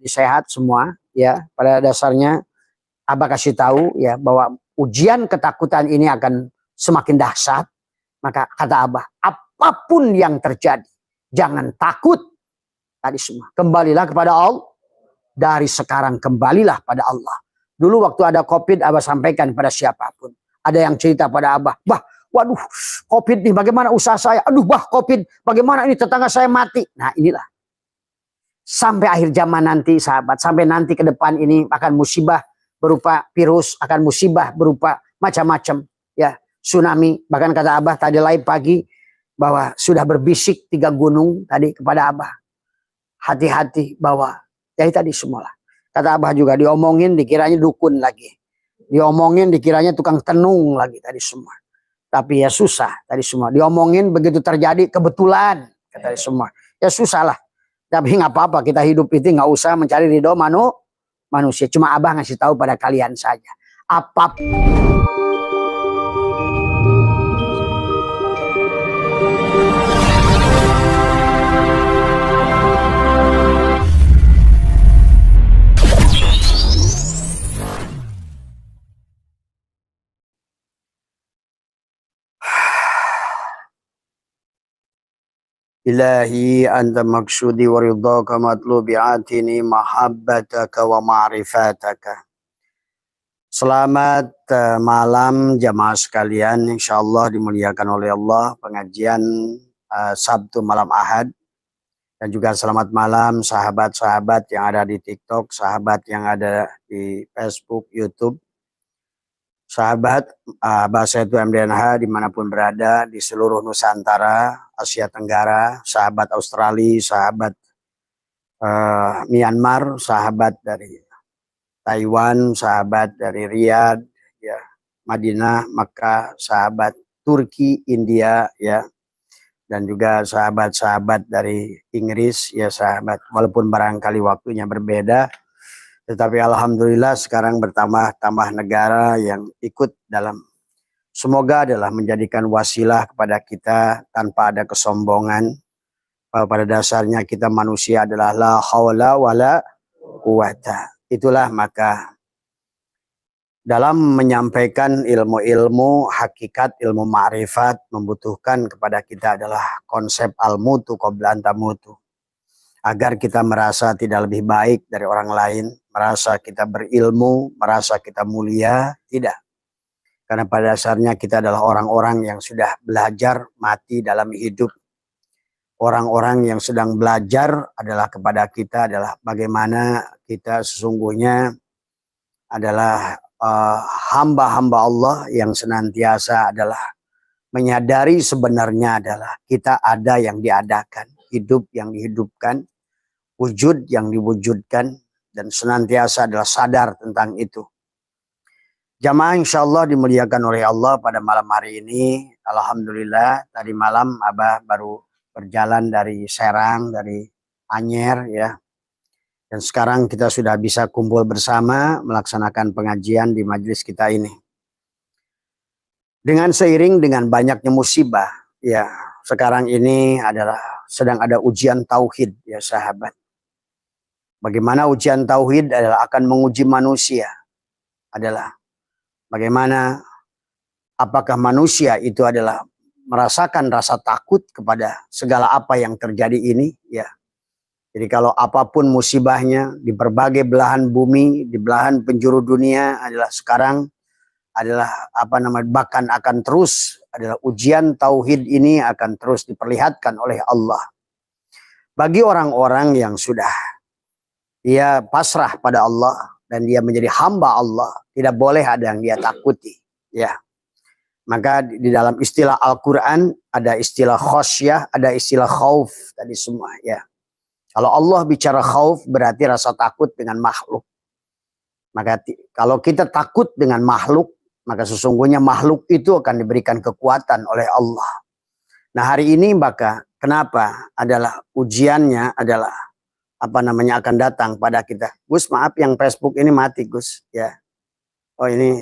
sehat semua ya. Pada dasarnya Abah kasih tahu ya bahwa ujian ketakutan ini akan semakin dahsyat. Maka kata Abah, apapun yang terjadi, jangan takut. Tadi semua, kembalilah kepada Allah. Dari sekarang kembalilah pada Allah. Dulu waktu ada COVID, Abah sampaikan pada siapapun. Ada yang cerita pada Abah, bah, waduh, COVID nih, bagaimana usaha saya? Aduh, bah, COVID, bagaimana ini tetangga saya mati? Nah, inilah. Sampai akhir zaman nanti, sahabat, sampai nanti ke depan ini akan musibah berupa virus, akan musibah berupa macam-macam, ya, tsunami. Bahkan kata Abah tadi live pagi bahwa sudah berbisik 3 gunung tadi kepada Abah. Hati-hati bahwa jadi tadi semua lah. Kata Abah juga diomongin dikiranya dukun lagi. Diomongin dikiranya tukang tenung lagi tadi semua. Tapi ya susah tadi semua. Diomongin begitu terjadi kebetulan kata semua. Ya susah lah. Tapi nggak apa-apa, kita hidup itu nggak usah mencari ridho manusia. Cuma Abah ngasih tahu pada kalian saja. Apapun. Ilahi anta maksudi wa ridhaka matlubi atini mahabbataka wa ma'rifataka. Selamat malam jamaah sekalian, insyaallah dimuliakan oleh Allah, pengajian Sabtu malam Ahad. Dan juga selamat malam sahabat-sahabat yang ada di TikTok, sahabat yang ada di Facebook, YouTube. Sahabat Bahasa itu MDNH dimanapun berada di seluruh Nusantara, Asia Tenggara, sahabat Australia, sahabat Myanmar, sahabat dari Taiwan, sahabat dari Riyadh, ya, Madinah, Makkah, sahabat Turki, India, ya, dan juga sahabat-sahabat dari Inggris, ya sahabat, walaupun barangkali waktunya berbeda. Tetapi alhamdulillah sekarang bertambah negara yang ikut dalam. Semoga adalah menjadikan wasilah kepada kita tanpa ada kesombongan. Pada dasarnya kita manusia adalah la haula wala quwata. Itulah maka dalam menyampaikan ilmu-ilmu hakikat, ilmu ma'rifat membutuhkan kepada kita adalah konsep al-mutu qabla an tamutu. Agar kita merasa tidak lebih baik dari orang lain, merasa kita berilmu, merasa kita mulia, tidak. Karena pada dasarnya kita adalah orang-orang yang sudah belajar mati dalam hidup. Orang-orang yang sedang belajar adalah kepada kita adalah bagaimana kita sesungguhnya adalah hamba-hamba Allah yang senantiasa adalah menyadari sebenarnya adalah kita ada yang diadakan, hidup yang dihidupkan, wujud yang diwujudkan, dan senantiasa adalah sadar tentang itu. Jamaah insyaallah dimuliakan oleh Allah pada malam hari ini. Alhamdulillah tadi malam Abah baru berjalan dari Serang, dari Anyer, ya. Dan sekarang kita sudah bisa kumpul bersama melaksanakan pengajian di majelis kita ini. Dengan seiring dengan banyaknya musibah, ya, sekarang ini adalah sedang ada ujian tauhid, ya sahabat. Bagaimana ujian tauhid adalah akan menguji manusia. Adalah bagaimana apakah manusia itu adalah merasakan rasa takut kepada segala apa yang terjadi ini, ya. Jadi kalau apapun musibahnya di berbagai belahan bumi, di belahan penjuru dunia adalah sekarang adalah bahkan akan terus adalah ujian tauhid ini akan terus diperlihatkan oleh Allah. Bagi orang-orang yang sudah dia pasrah pada Allah dan dia menjadi hamba Allah, tidak boleh ada yang dia takuti, ya. Maka di dalam istilah Al-Qur'an ada istilah khosyah, ada istilah khauf tadi semua, ya. Kalau Allah bicara khauf berarti rasa takut dengan makhluk. Maka kalau kita takut dengan makhluk, maka sesungguhnya makhluk itu akan diberikan kekuatan oleh Allah. Nah hari ini maka kenapa adalah ujiannya adalah akan datang pada kita. Gus maaf yang Facebook ini mati Gus, ya. Oh ini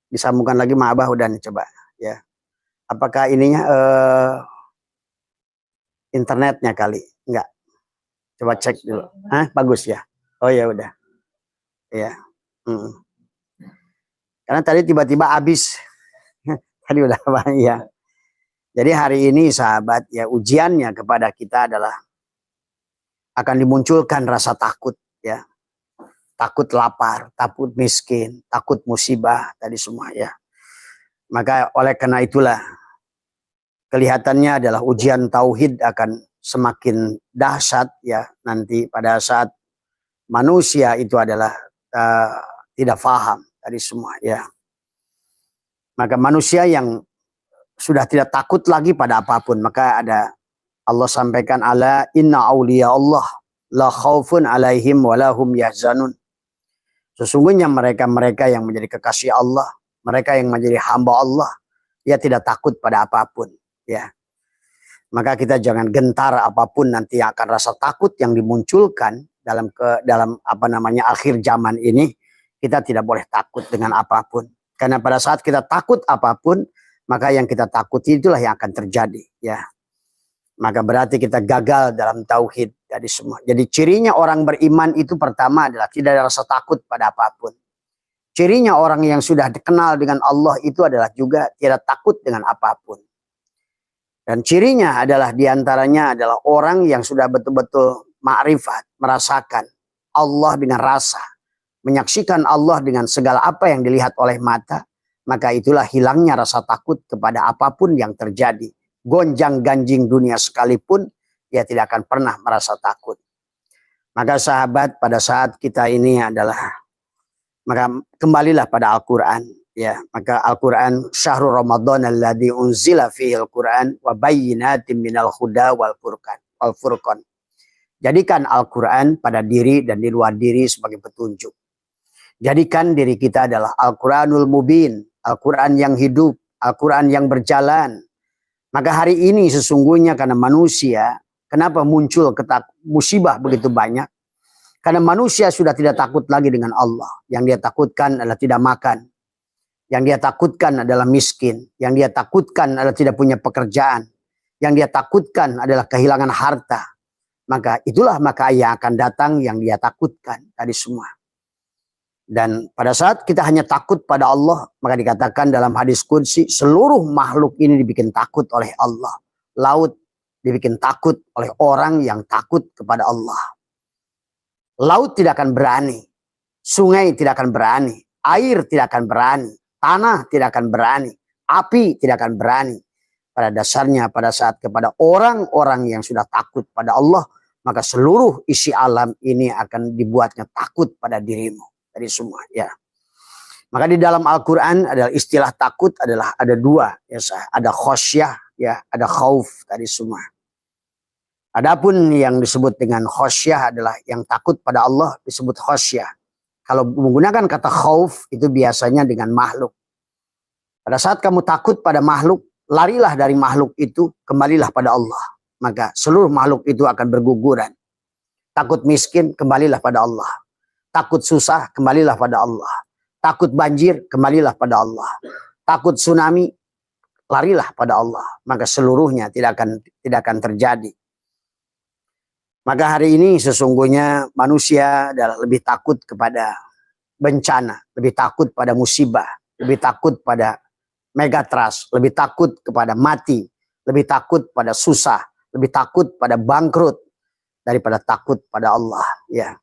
disambungkan lagi sama Abah udah nih coba, ya. Apakah ininya internetnya kali? Enggak. Coba cek dulu. Hah, bagus ya. Oh ya udah. Ya. Karena tadi tiba-tiba habis. Tadi udah apa ya. Jadi hari ini sahabat ya, ujiannya kepada kita adalah akan dimunculkan rasa takut ya. Takut lapar, takut miskin, takut musibah, tadi semua ya. Maka oleh karena itulah kelihatannya adalah ujian tauhid akan semakin dahsyat ya nanti pada saat manusia itu adalah tidak paham tadi semua ya. Maka manusia yang sudah tidak takut lagi pada apapun, maka ada Allah sampaikan ala inna auliya Allah la khaufun alaihim walahum yahzanun. Sesungguhnya mereka-mereka yang menjadi kekasih Allah, mereka yang menjadi hamba Allah, dia tidak takut pada apapun ya. Maka kita jangan gentar apapun nanti yang akan rasa takut yang dimunculkan dalam apa namanya akhir zaman ini. Kita tidak boleh takut dengan apapun. Karena pada saat kita takut apapun, maka yang kita takuti itulah yang akan terjadi ya. Maka berarti kita gagal dalam tauhid dari semua. Jadi cirinya orang beriman itu pertama adalah tidak ada rasa takut pada apapun. Cirinya orang yang sudah dikenal dengan Allah itu adalah juga tidak takut dengan apapun. Dan cirinya adalah diantaranya adalah orang yang sudah betul-betul ma'rifat, merasakan Allah dengan rasa, menyaksikan Allah dengan segala apa yang dilihat oleh mata, maka itulah hilangnya rasa takut kepada apapun yang terjadi. Gonjang ganjing dunia sekalipun, dia tidak akan pernah merasa takut. Maka sahabat, pada saat kita ini adalah, maka kembalilah pada Al-Quran. Ya, maka Al-Quran syahrul Ramadan alladzi unzila fihi Al-Quran wa bayyinatin minal huda wal furqan. Jadikan Al-Quran pada diri dan di luar diri sebagai petunjuk. Jadikan diri kita adalah Al-Quranul Mubin, Al-Quran yang hidup, Al-Quran yang berjalan. Maka hari ini sesungguhnya karena manusia, kenapa muncul musibah begitu banyak? Karena manusia sudah tidak takut lagi dengan Allah. Yang dia takutkan adalah tidak makan. Yang dia takutkan adalah miskin. Yang dia takutkan adalah tidak punya pekerjaan. Yang dia takutkan adalah kehilangan harta. Maka itulah maka yang akan datang yang dia takutkan tadi semua. Dan pada saat kita hanya takut pada Allah, maka dikatakan dalam hadis qudsi, seluruh makhluk ini dibikin takut oleh Allah. Laut dibikin takut oleh orang yang takut kepada Allah. Laut tidak akan berani. Sungai tidak akan berani. Air tidak akan berani. Tanah tidak akan berani, api tidak akan berani. Pada dasarnya pada saat kepada orang-orang yang sudah takut pada Allah, maka seluruh isi alam ini akan dibuatnya takut pada dirimu. Dari semua ya. Maka di dalam Al-Quran adalah istilah takut adalah ada dua. Ya, ada khosyah, ya, ada khauf tadi semua. Adapun yang disebut dengan khosyah adalah yang takut pada Allah disebut khosyah. Kalau menggunakan kata khauf itu biasanya dengan makhluk. Pada saat kamu takut pada makhluk, larilah dari makhluk itu, kembalilah pada Allah. Maka seluruh makhluk itu akan berguguran. Takut miskin, kembalilah pada Allah. Takut susah, kembalilah pada Allah. Takut banjir, kembalilah pada Allah. Takut tsunami, larilah pada Allah. Maka seluruhnya tidak akan terjadi. Maka hari ini sesungguhnya manusia adalah lebih takut kepada bencana, lebih takut pada musibah, lebih takut pada megatrust, lebih takut kepada mati, lebih takut pada susah, lebih takut pada bangkrut daripada takut pada Allah. Ya.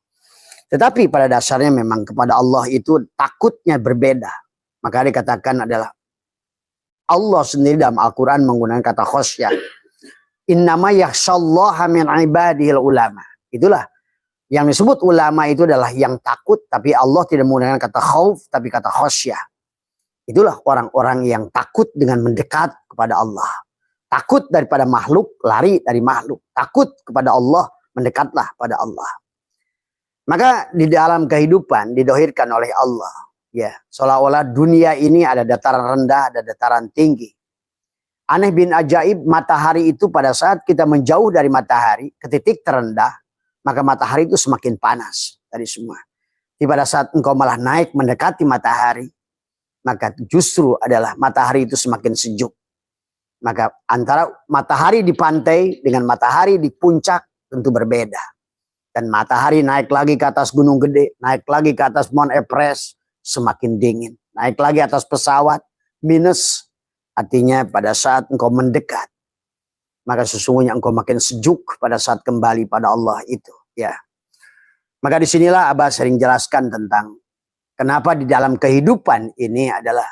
Tetapi pada dasarnya memang kepada Allah itu takutnya berbeda. Maka dikatakan adalah Allah sendiri dalam Al-Quran menggunakan kata khosyah. Innama yakhshallaha min ibadihil ulama. Itulah yang disebut ulama itu adalah yang takut, tapi Allah tidak menggunakan kata khauf, tapi kata khosyah. Itulah orang-orang yang takut dengan mendekat kepada Allah. Takut daripada makhluk, lari dari makhluk. Takut kepada Allah, mendekatlah pada Allah. Maka di dalam kehidupan didohirkan oleh Allah. Ya, seolah-olah dunia ini ada dataran rendah, ada dataran tinggi. Aneh bin ajaib, matahari itu pada saat kita menjauh dari matahari ke titik terendah, maka matahari itu semakin panas dari semua. Di pada saat engkau malah naik mendekati matahari, maka justru adalah matahari itu semakin sejuk. Maka antara matahari di pantai dengan matahari di puncak tentu berbeda. Dan matahari naik lagi ke atas gunung gede, naik lagi ke atas Mount Everest, semakin dingin. Naik lagi atas pesawat, minus. Artinya pada saat engkau mendekat, maka sesungguhnya engkau makin sejuk pada saat kembali pada Allah itu. Ya. Maka disinilah Abah sering jelaskan tentang kenapa di dalam kehidupan ini adalah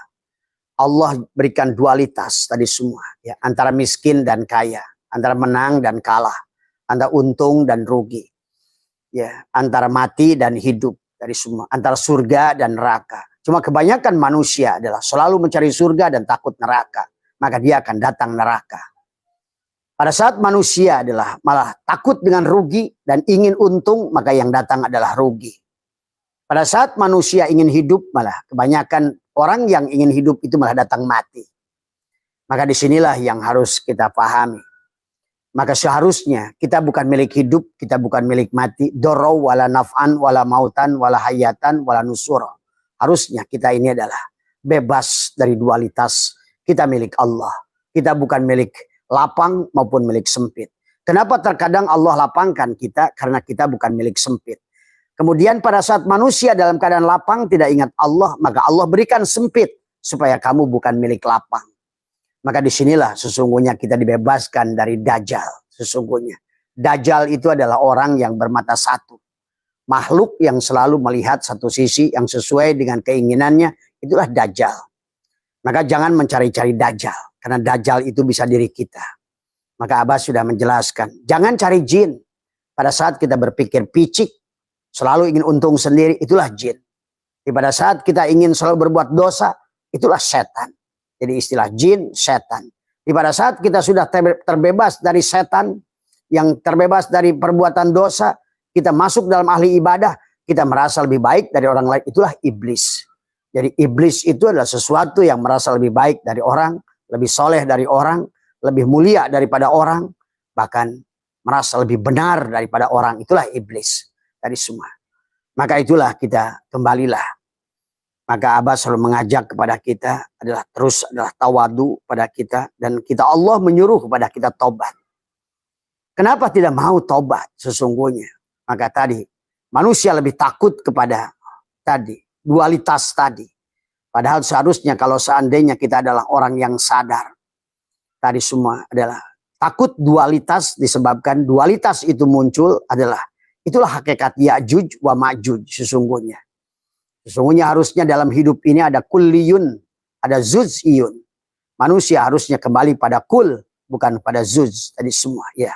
Allah berikan dualitas tadi semua. Ya, antara miskin dan kaya, antara menang dan kalah, antara untung dan rugi. Ya, antara mati dan hidup dari semua, antara surga dan neraka. Cuma kebanyakan manusia adalah selalu mencari surga dan takut neraka, maka dia akan datang neraka. Pada saat manusia adalah malah takut dengan rugi dan ingin untung, maka yang datang adalah rugi. Pada saat manusia ingin hidup, malah kebanyakan orang yang ingin hidup itu malah datang mati. Maka disinilah yang harus kita pahami. Maka seharusnya kita bukan milik hidup, kita bukan milik mati. Doro wala naf'an wala mautan wala hayatan wala nusuro. Harusnya kita ini adalah bebas dari dualitas. Kita milik Allah. Kita bukan milik lapang maupun milik sempit. Kenapa terkadang Allah lapangkan kita? Karena kita bukan milik sempit. Kemudian pada saat manusia dalam keadaan lapang tidak ingat Allah, maka Allah berikan sempit supaya kamu bukan milik lapang. Maka disinilah sesungguhnya kita dibebaskan dari Dajjal. Sesungguhnya Dajjal itu adalah orang yang bermata satu. Makhluk yang selalu melihat satu sisi yang sesuai dengan keinginannya, itulah Dajjal. Maka jangan mencari-cari Dajjal. Karena Dajjal itu bisa diri kita. Maka Abah sudah menjelaskan. Jangan cari jin. Pada saat kita berpikir picik, selalu ingin untung sendiri, itulah jin. Pada saat kita ingin selalu berbuat dosa, itulah setan. Jadi istilah jin, setan. Pada saat kita sudah terbebas dari setan, yang terbebas dari perbuatan dosa, kita masuk dalam ahli ibadah, kita merasa lebih baik dari orang lain, itulah iblis. Jadi iblis itu adalah sesuatu yang merasa lebih baik dari orang, lebih soleh dari orang, lebih mulia daripada orang, bahkan merasa lebih benar daripada orang, itulah iblis dari semua. Maka itulah kita kembalilah. Maka Abah selalu mengajak kepada kita adalah tawadu pada kita. Dan kita Allah menyuruh kepada kita tobat. Kenapa tidak mau tobat sesungguhnya? Maka tadi manusia lebih takut kepada tadi dualitas tadi. Padahal seharusnya kalau seandainya kita adalah orang yang sadar. Tadi semua adalah takut dualitas disebabkan dualitas itu muncul adalah itulah hakikat Ya'juj wa Ma'juj sesungguhnya. Sesungguhnya harusnya dalam hidup ini ada kulliyun, ada zuz'iyun. Manusia harusnya kembali pada kul, bukan pada zuz. Tadi semua, ya.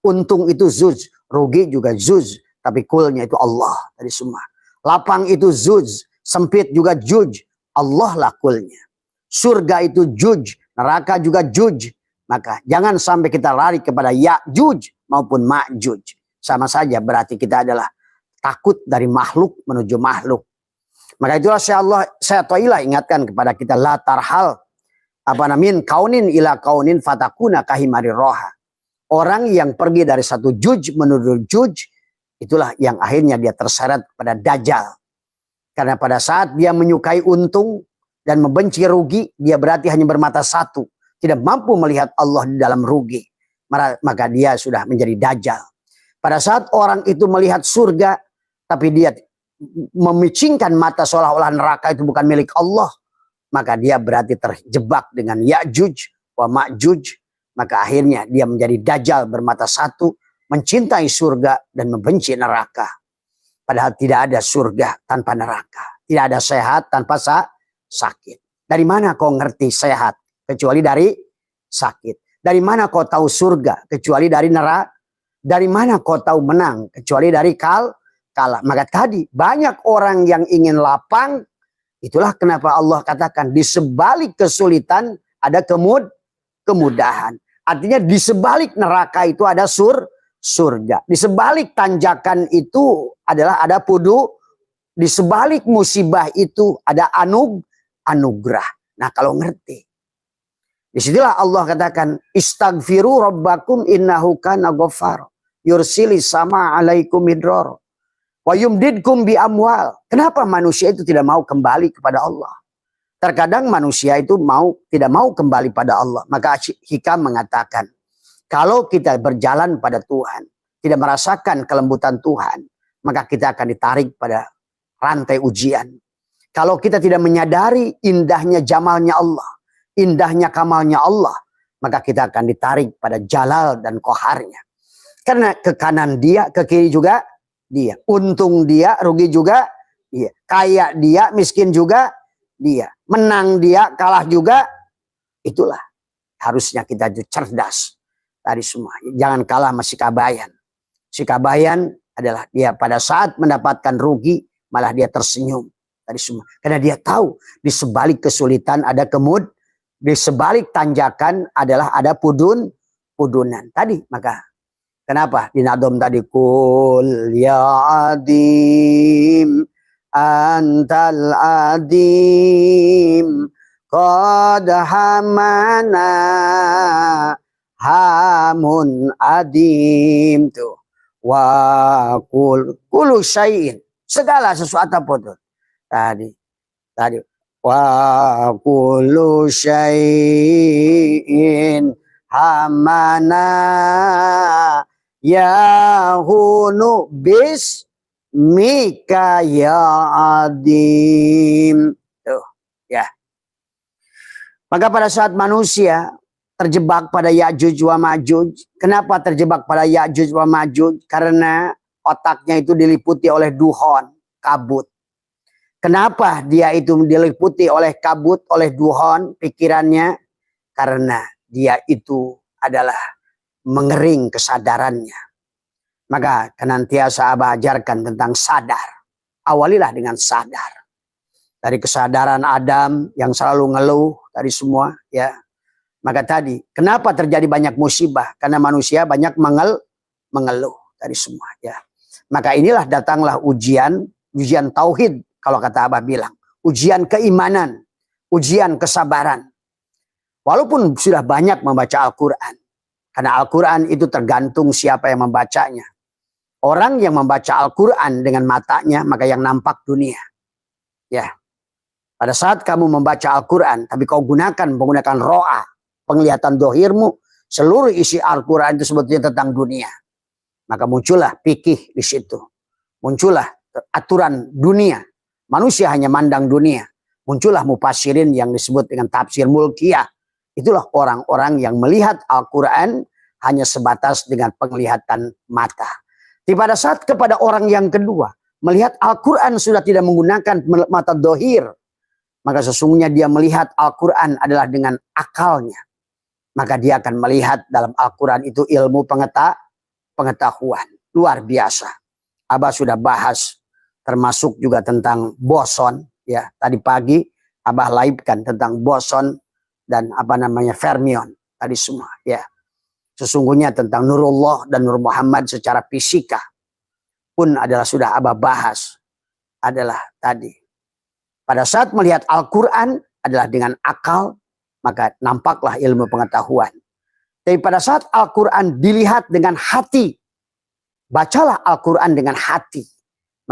Untung itu zuz, rugi juga zuz, tapi kulnya itu Allah. Tadi semua. Lapang itu zuz, sempit juga juj, Allah lah kulnya. Surga itu juj, neraka juga juj. Maka jangan sampai kita lari kepada Ya'juj maupun Ma'juj. Sama saja berarti kita adalah takut dari makhluk menuju makhluk. Maka itulah saya toilah ingatkan kepada kita la tarhal kaunin ila kaunin fatakuna kahimari roha. Orang yang pergi dari satu juj menuju juj, itulah yang akhirnya dia terseret pada Dajjal. Karena pada saat dia menyukai untung dan membenci rugi, dia berarti hanya bermata satu. Tidak mampu melihat Allah di dalam rugi. Maka dia sudah menjadi Dajjal. Pada saat orang itu melihat surga, tapi dia memicingkan mata seolah-olah neraka itu bukan milik Allah, maka dia berarti terjebak dengan Ya'juj wa Ma'juj. Maka akhirnya dia menjadi Dajjal bermata satu, mencintai surga dan membenci neraka. Padahal tidak ada surga tanpa neraka, tidak ada sehat tanpa sakit. Dari mana kau ngerti sehat kecuali dari sakit? Dari mana kau tahu surga kecuali dari neraka? Dari mana kau tahu menang kecuali dari kalah? Maka tadi banyak orang yang ingin lapang. Itulah kenapa Allah katakan di sebalik kesulitan ada kemudahan. Artinya di sebalik neraka itu ada surga. Di sebalik tanjakan itu adalah ada di sebalik musibah itu ada anugerah. Nah kalau ngerti. Disitulah Allah katakan istaghfiru rabbakum innahu kana ghaffar yursilis sama alaikum midrar. Wa yumdidkum bi amwal. Kenapa manusia itu tidak mau kembali kepada Allah? Terkadang manusia itu tidak mau kembali pada Allah. Maka Hikam mengatakan, kalau kita berjalan pada Tuhan, tidak merasakan kelembutan Tuhan, maka kita akan ditarik pada rantai ujian. Kalau kita tidak menyadari indahnya jamalnya Allah, indahnya kamalnya Allah, maka kita akan ditarik pada jalal dan koharnya. Karena ke kanan dia, ke kiri juga dia. Untung dia, rugi juga dia. Kaya dia, miskin juga dia. Menang dia, kalah juga. Itulah harusnya kita cerdas tadi semua. Jangan kalah sama si Kabayan. Si Kabayan adalah dia pada saat mendapatkan rugi, malah dia tersenyum tadi semua. Karena dia tahu di sebalik kesulitan ada di sebalik tanjakan adalah ada pudunan. Tadi maka kenapa di nadom tadi kul ya adim antal adim qad hamana hamun adim tuh wa kulu syai'in segala sesuatu pun tadi wa kullu syai'in hamana yahunu bismika ya adim. Tuh, ya. Maka pada saat manusia terjebak pada Ya'juj wa Ma'juj, kenapa terjebak pada Ya'juj wa Ma'juj? Karena otaknya itu diliputi oleh duhon, kabut. Kenapa dia itu diliputi oleh kabut, oleh duhon pikirannya? Karena dia itu adalah mengering kesadarannya. Maka senantiasa Abah ajarkan tentang sadar. Awalilah dengan sadar. Dari kesadaran Adam yang selalu ngeluh tadi semua, ya. Maka tadi, kenapa terjadi banyak musibah? Karena manusia banyak mengeluh tadi semua, ya. Maka inilah datanglah ujian tauhid kalau kata Abah bilang, ujian keimanan, ujian kesabaran. Walaupun sudah banyak membaca Al-Quran, karena Al-Quran itu tergantung siapa yang membacanya. Orang yang membaca Al-Quran dengan matanya, maka yang nampak dunia. Ya. Pada saat kamu membaca Al-Quran, tapi kau menggunakan ro'a, penglihatan dohirmu, seluruh isi Al-Quran itu sebetulnya tentang dunia. Maka muncullah fikih di situ. Muncullah aturan dunia. Manusia hanya mandang dunia. Muncullah mufassirin yang disebut dengan tafsir mulkiyah. Itulah orang-orang yang melihat Al-Quran hanya sebatas dengan penglihatan mata. Di pada saat kepada orang yang kedua, melihat Al-Quran sudah tidak menggunakan mata dohir, maka sesungguhnya dia melihat Al-Quran adalah dengan akalnya. Maka dia akan melihat dalam Al-Quran itu ilmu pengetahuan. Luar biasa. Abah sudah bahas termasuk juga tentang boson. Ya, tadi pagi Abah laibkan tentang boson dan fermion. Tadi semua. Ya. Sesungguhnya tentang Nurullah dan Nur Muhammad secara fisika pun adalah sudah Abah bahas. Adalah tadi. Pada saat melihat Al-Quran adalah dengan akal, maka nampaklah ilmu pengetahuan. Tapi pada saat Al-Quran dilihat dengan hati, bacalah Al-Quran dengan hati,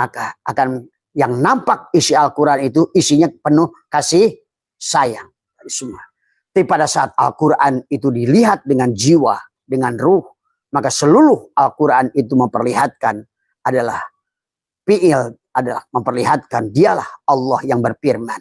maka akan yang nampak isi Al-Quran itu isinya penuh kasih sayang. Semua. Tapi pada saat Al-Quran itu dilihat dengan jiwa, dengan ruh, maka seluruh Al-Quran itu memperlihatkan adalah fi'il, adalah memperlihatkan dialah Allah yang berfirman.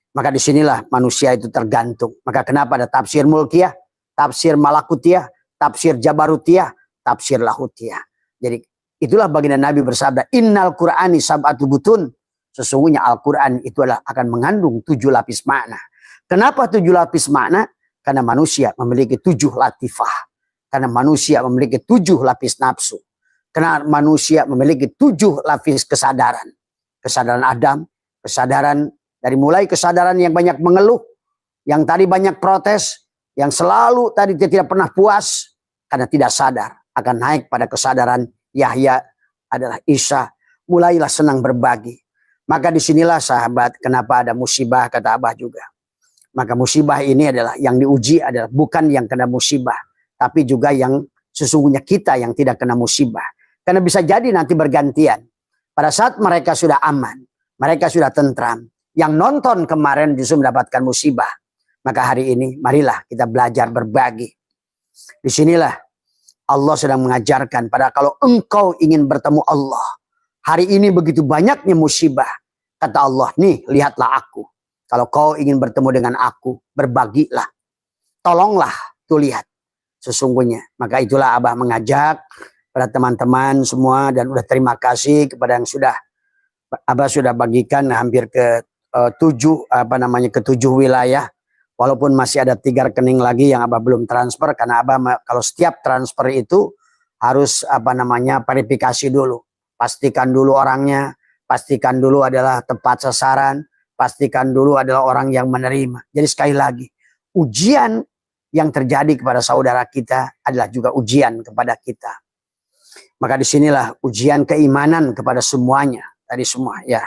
Maka disinilah manusia itu tergantung. Maka kenapa ada tafsir mulkiyah, tafsir malakutiyah, tafsir jabarutiyah, tafsir lahutiyah. Jadi itulah baginda Nabi bersabda, innal Qur'ani sab'atu butun. Sesungguhnya Al-Quran itu adalah akan mengandung 7 lapis makna. Kenapa 7 lapis makna? Karena manusia memiliki 7 latifah. Karena manusia memiliki 7 lapis nafsu. Karena manusia memiliki 7 lapis kesadaran. Kesadaran Adam, kesadaran dari mulai kesadaran yang banyak mengeluh, yang tadi banyak protes, yang selalu tadi tidak pernah puas, karena tidak sadar akan naik pada kesadaran Yahya adalah Isa. Mulailah senang berbagi. Maka disinilah sahabat, kenapa ada musibah, kata Abah juga. Maka musibah ini adalah yang diuji adalah bukan yang kena musibah, tapi juga yang sesungguhnya kita yang tidak kena musibah. Karena bisa jadi nanti bergantian. Pada saat mereka sudah aman, mereka sudah tentram, yang nonton kemarin justru mendapatkan musibah. Maka hari ini marilah kita belajar berbagi. Disinilah Allah sedang mengajarkan pada kalau engkau ingin bertemu Allah. Hari ini begitu banyaknya musibah. Kata Allah, nih lihatlah aku. Kalau kau ingin bertemu dengan aku, berbagilah. Tolonglah, tuh lihat. Sesungguhnya. Maka itulah Abah mengajak pada teman-teman semua. Dan udah terima kasih kepada yang sudah. Abah sudah bagikan hampir ke ketujuh wilayah. Walaupun masih ada 3 rekening lagi yang Abah belum transfer. Karena Abah kalau setiap transfer itu harus verifikasi dulu. Pastikan dulu orangnya. Pastikan dulu adalah tepat sasaran. Pastikan dulu adalah orang yang menerima. Jadi sekali lagi. Ujian yang terjadi kepada saudara kita adalah juga ujian kepada kita. Maka disinilah ujian keimanan kepada semuanya. Tadi semua ya.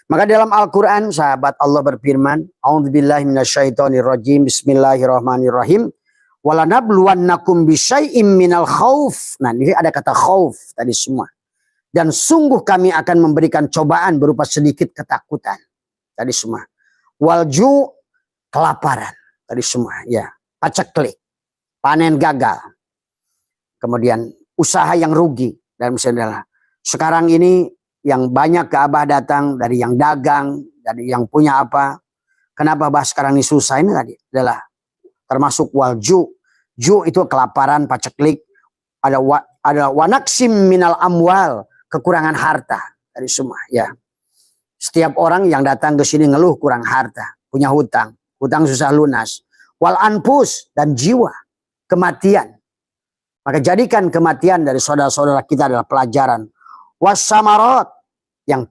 Maka dalam Al-Quran sahabat Allah berfirman, A'udzubillahi minasyaitonirrajim, Bismillahirrahmanirrahim. Walanabluwannakum bisyai'im minal khauf. Nah ini ada kata khauf tadi semua. Dan sungguh kami akan memberikan cobaan berupa sedikit ketakutan. Tadi semua. Walju, kelaparan. Tadi semua ya. Paceklik. Panen gagal. Kemudian usaha yang rugi. Dan misalnya sekarang ini yang banyak ke Abah datang dari yang dagang, dari yang punya apa. Kenapa Abah sekarang ini susah ini tadi adalah termasuk walju. Ju itu kelaparan, paceklik. Ada wanaksim minal amwal, kekurangan harta dari semua ya. Setiap orang yang datang ke sini ngeluh kurang harta, punya hutang susah lunas. Wal anfus dan jiwa, kematian. Maka jadikan kematian dari saudara-saudara kita adalah pelajaran. Wasamarot, yang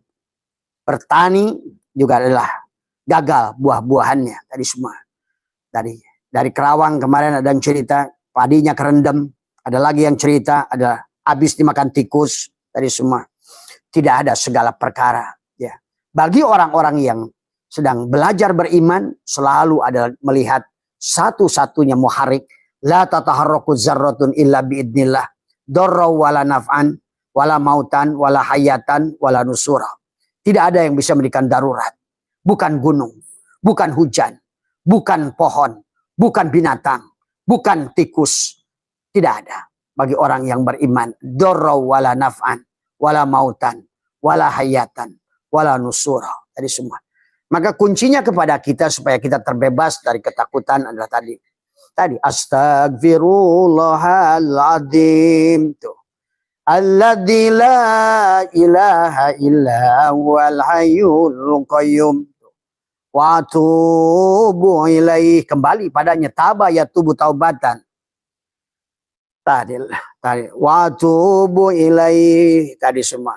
bertani juga adalah gagal buah-buahannya tadi semua. Dari Kerawang kemarin ada yang cerita padinya kerendam, ada lagi yang cerita ada habis dimakan tikus tadi semua. Tidak ada segala perkara ya. Bagi orang-orang yang sedang belajar beriman selalu ada melihat satu-satunya muharik, la tataharraku zarratun illa biidnillah, darra wala naf'an wala mautan, wala hayatan, wala nusura. Tidak ada yang bisa memberikan darurat. Bukan gunung, bukan hujan, bukan pohon, bukan binatang, bukan tikus. Tidak ada bagi orang yang beriman. Darra wala naf'an, wala mautan, wala hayatan, wala nusura. Tadi semua. Maka kuncinya kepada kita supaya kita terbebas dari ketakutan adalah tadi. Astagfirullahaladzim. Tuh. Alladzi la ilaha illa huwal hayyul qayyum wa atubu ilaih, kembali padanya, taba ya tubuh taubatan. Tadi wa atubu ilaih tadi semua.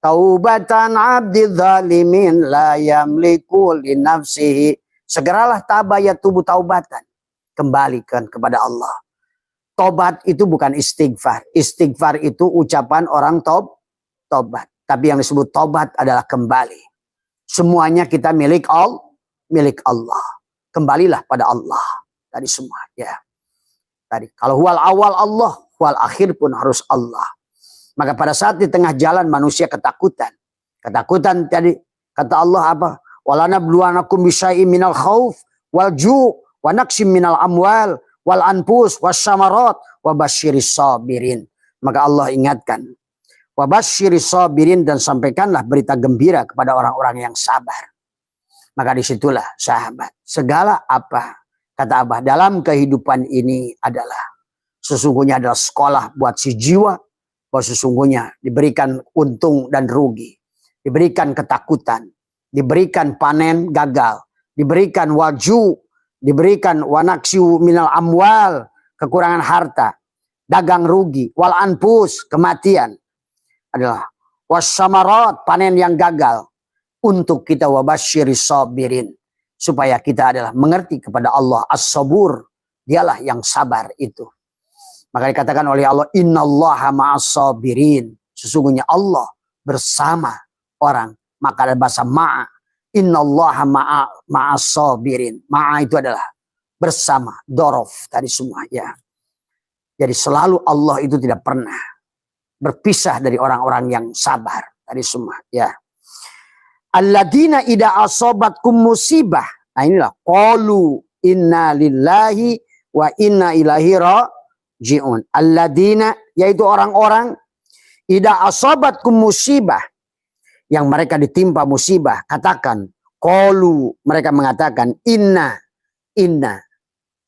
Taubatan abdi zalimin la yamliku li nafsihi. Segeralah taba ya tubuh taubatan. Kembalikan kepada Allah. Tobat itu bukan istighfar. Istighfar itu ucapan orang tobat. Tapi yang disebut tobat adalah kembali. Semuanya kita milik Allah. Kembalilah pada Allah. Tadi semua ya. Tadi kalau huwal awal Allah, huwal akhir pun harus Allah. Maka pada saat di tengah jalan manusia ketakutan. Ketakutan tadi kata Allah apa? Walanabluwanakum bisyai'im minal khauf wal ju' wa naqsim minal amwal wal anfus wasyamarat wabasyiris sabirin. Maka Allah ingatkan, wabasyiris sabirin, dan sampaikanlah berita gembira kepada orang-orang yang sabar. Maka disitulah sahabat, segala apa kata Abah dalam kehidupan ini adalah sesungguhnya adalah sekolah buat si jiwa, bahwa sesungguhnya diberikan untung dan rugi, diberikan ketakutan, diberikan panen gagal, diberikan waju, diberikan wanaksiu minal amwal, kekurangan harta, dagang rugi, wal anfus, kematian, adalah wasyamarat, panen yang gagal, untuk kita wabasyiris sabirin, supaya kita adalah mengerti kepada Allah as-sabur, dialah yang sabar itu. Maka dikatakan oleh Allah, innallaha ma'as sabirin, sesungguhnya Allah bersama orang. Maka ada bahasa ma'a, innallaha ma'as sabirin. Ma'a itu adalah bersama, dorof tadi semua ya. Jadi selalu Allah itu tidak pernah berpisah dari orang-orang yang sabar tadi semua ya. Alladzina idza asabatkum musibah. Nah inilah qalu inna lillahi wa inna ilaihi raji'un. Alladzina, yaitu orang-orang idza asabatkum musibah, yang mereka ditimpa musibah, katakan qalu, mereka mengatakan inna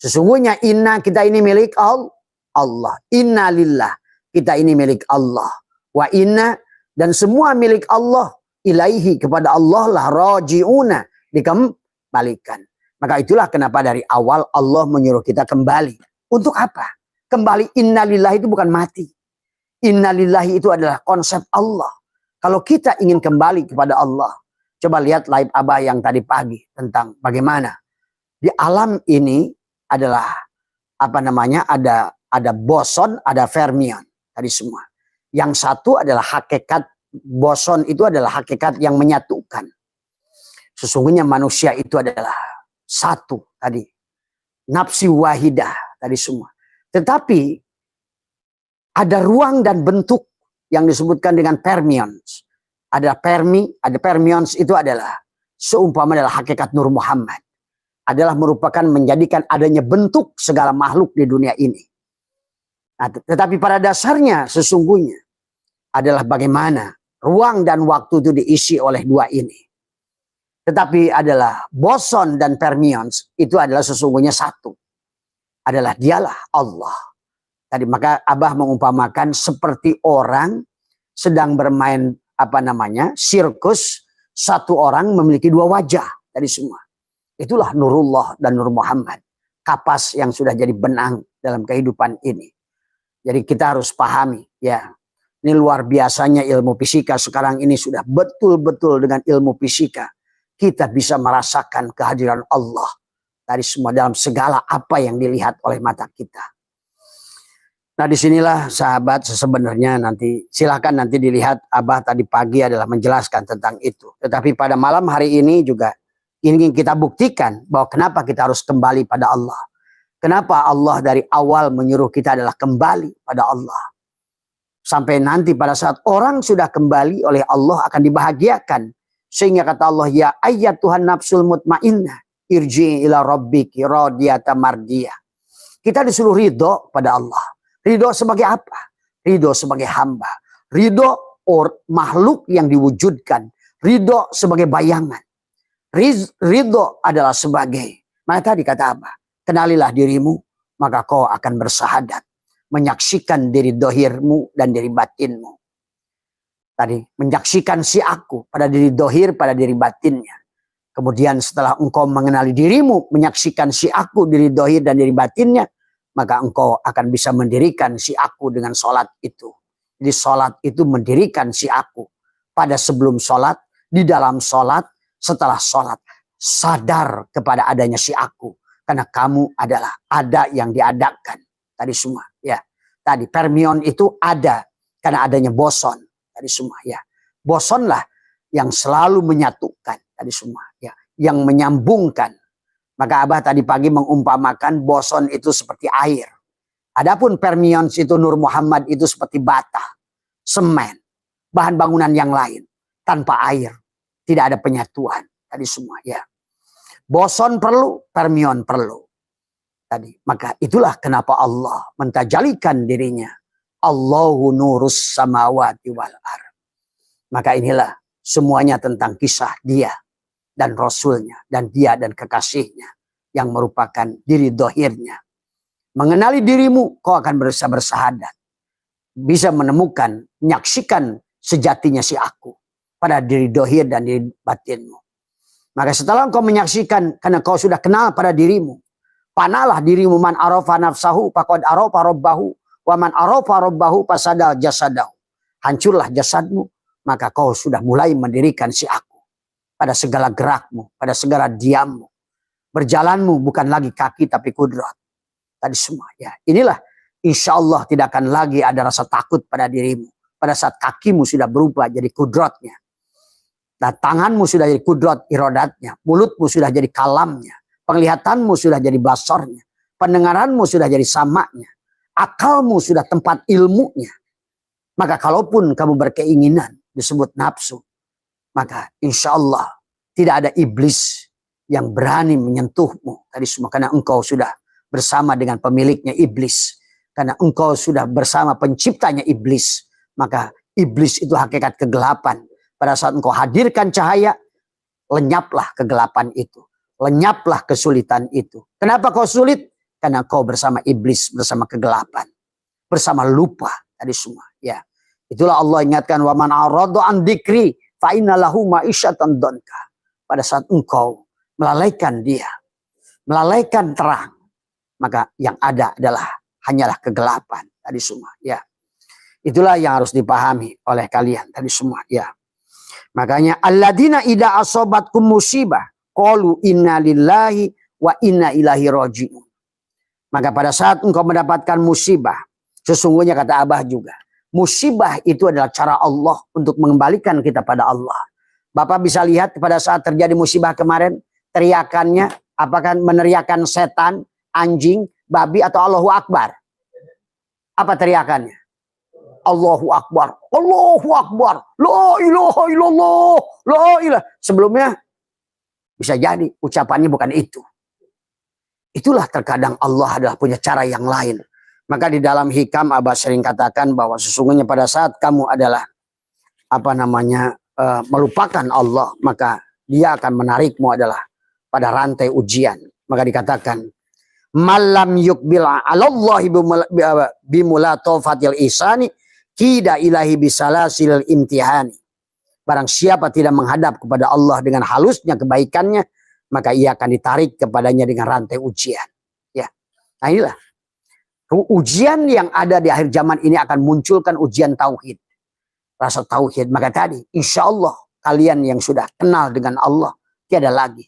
sesungguhnya inna, kita ini milik Allah. Inna lillah, kita ini milik Allah. Wa inna, dan semua milik Allah, ilaihi, kepada Allah lah, raji'una, dikembalikan. Maka itulah kenapa dari awal Allah menyuruh kita kembali. Untuk apa? Kembali, inna lillahi itu bukan mati. Inna lillahi itu adalah konsep Allah. Kalau kita ingin kembali kepada Allah, coba lihat live Abah yang tadi pagi tentang bagaimana di alam ini adalah ada boson, ada fermion tadi semua. Yang satu adalah hakikat, boson itu adalah hakikat yang menyatukan. Sesungguhnya manusia itu adalah satu tadi, nafsi wahidah tadi semua. Tetapi ada ruang dan bentuk yang disebutkan dengan fermions. Ada fermions itu adalah seumpama adalah hakikat Nur Muhammad. Adalah merupakan menjadikan adanya bentuk segala makhluk di dunia ini. Nah, tetapi pada dasarnya sesungguhnya adalah bagaimana ruang dan waktu itu diisi oleh dua ini. Tetapi adalah boson dan fermions itu adalah sesungguhnya satu. Adalah dialah Allah. Tadi maka Abah mengumpamakan seperti orang sedang bermain sirkus, satu orang memiliki dua wajah tadi semua. Itulah Nurullah dan Nur Muhammad. Kapas yang sudah jadi benang dalam kehidupan ini. Jadi kita harus pahami ya. Ini luar biasanya ilmu fisika sekarang ini sudah betul-betul dengan ilmu fisika. Kita bisa merasakan kehadiran Allah. Dari semua dalam segala apa yang dilihat oleh mata kita. Nah disinilah sahabat sebenarnya nanti silakan nanti dilihat Abah tadi pagi adalah menjelaskan tentang itu. Tetapi pada malam hari ini juga ingin kita buktikan bahwa kenapa kita harus kembali pada Allah. Kenapa Allah dari awal menyuruh kita adalah kembali pada Allah. Sampai nanti pada saat orang sudah kembali oleh Allah akan dibahagiakan. Sehingga kata Allah, ya ayyatuhan nafsul mutmainnah, irji'i ila rabbiki radiyata mardiyah. Kita disuruh ridho pada Allah. Ridho sebagai apa? Ridho sebagai hamba. Ridho makhluk yang diwujudkan. Ridho sebagai bayangan. Ridho adalah sebagai, maka tadi kata apa? Kenalilah dirimu, maka kau akan bersahadat. Menyaksikan diri dohirmu dan diri batinmu. Tadi, menyaksikan si aku pada diri dohir, pada diri batinnya. Kemudian setelah engkau mengenali dirimu, menyaksikan si aku, diri dohir dan diri batinnya, maka engkau akan bisa mendirikan si aku dengan sholat itu. Jadi sholat itu mendirikan si aku. Pada sebelum sholat, di dalam sholat, setelah sholat, sadar kepada adanya si aku. Karena kamu adalah ada yang diadakan. Tadi semua ya. Tadi fermion itu ada karena adanya boson. Tadi semua ya. Bosonlah yang selalu menyatukan. Tadi semua ya. Yang menyambungkan. Maka Abah tadi pagi mengumpamakan boson itu seperti air. Adapun fermions itu Nur Muhammad itu seperti bata, semen, bahan bangunan yang lain. Tanpa air. Tidak ada penyatuan. Tadi semua ya. Boson perlu, fermion perlu. Tadi. Maka itulah kenapa Allah mentajalikan dirinya. Allahu nurus samawati wal ardh. Maka inilah semuanya tentang kisah dia dan Rasulnya. Dan dia dan kekasihnya. Yang merupakan diri dohirnya. Mengenali dirimu, kau akan bisa bersahadat. Bisa menemukan, menyaksikan sejatinya si aku. Pada diri dohir dan diri batinmu. Maka setelah engkau menyaksikan, karena kau sudah kenal pada dirimu. Panalah dirimu, man arafa nafsahu faqad arafa rabbahu. Wa man arafa rabbahu fasadal jasadahu. Hancurlah jasadmu, maka kau sudah mulai mendirikan si aku. Pada segala gerakmu, pada segala diammu. Berjalanmu bukan lagi kaki tapi kudrat. Tadi semua ya. Inilah insya Allah tidak akan lagi ada rasa takut pada dirimu. Pada saat kakimu sudah berubah jadi kudratnya. Nah, tanganmu sudah jadi kudrat irodatnya. Mulutmu sudah jadi kalamnya. Penglihatanmu sudah jadi basornya. Pendengaranmu sudah jadi samanya. Akalmu sudah tempat ilmunya. Maka kalaupun kamu berkeinginan disebut nafsu. Maka insya Allah tidak ada iblis yang berani menyentuhmu. Tadi semua karena engkau sudah bersama dengan pemiliknya iblis. Karena engkau sudah bersama penciptanya iblis. Maka iblis itu hakikat kegelapan. Pada saat engkau hadirkan cahaya, lenyaplah kegelapan itu. Lenyaplah kesulitan itu. Kenapa kau sulit? Karena kau bersama iblis, bersama kegelapan. Bersama lupa tadi semua. Ya. Itulah Allah ingatkan, wa man aradu an dzikri fa inna lahu ma'isyatan danka. Pada saat engkau melalaikan dia, melalaikan terang, maka yang ada adalah hanyalah kegelapan tadi semua. Ya. Itulah yang harus dipahami oleh kalian tadi semua. Ya. Makanya alladzina idza asobatkum musibah qalu inna lillahi wa inna ilaihi raji'un. Maka pada saat engkau mendapatkan musibah, sesungguhnya kata Abah juga, musibah itu adalah cara Allah untuk mengembalikan kita pada Allah. Bapak bisa lihat pada saat terjadi musibah kemarin, teriakannya apakah meneriakan setan, anjing, babi atau Allahu Akbar? Apa teriakannya? Allahu Akbar, Allahu Akbar, la ilaha illallah, la ilaha. Sebelumnya bisa jadi ucapannya bukan itu. Itulah terkadang Allah adalah punya cara yang lain. Maka di dalam hikam Abah sering katakan bahwa sesungguhnya pada saat kamu adalah melupakan Allah, maka dia akan menarikmu adalah pada rantai ujian. Maka dikatakan malam yukbil alallahi bimulatofatil isani kida ilahi bisalasil imtihani. Barang siapa tidak menghadap kepada Allah dengan halusnya kebaikannya, maka ia akan ditarik kepadanya dengan rantai ujian. Ya. Nah inilah ujian yang ada di akhir zaman ini akan munculkan ujian tauhid. Rasa tauhid. Maka tadi insya Allah kalian yang sudah kenal dengan Allah tiada lagi.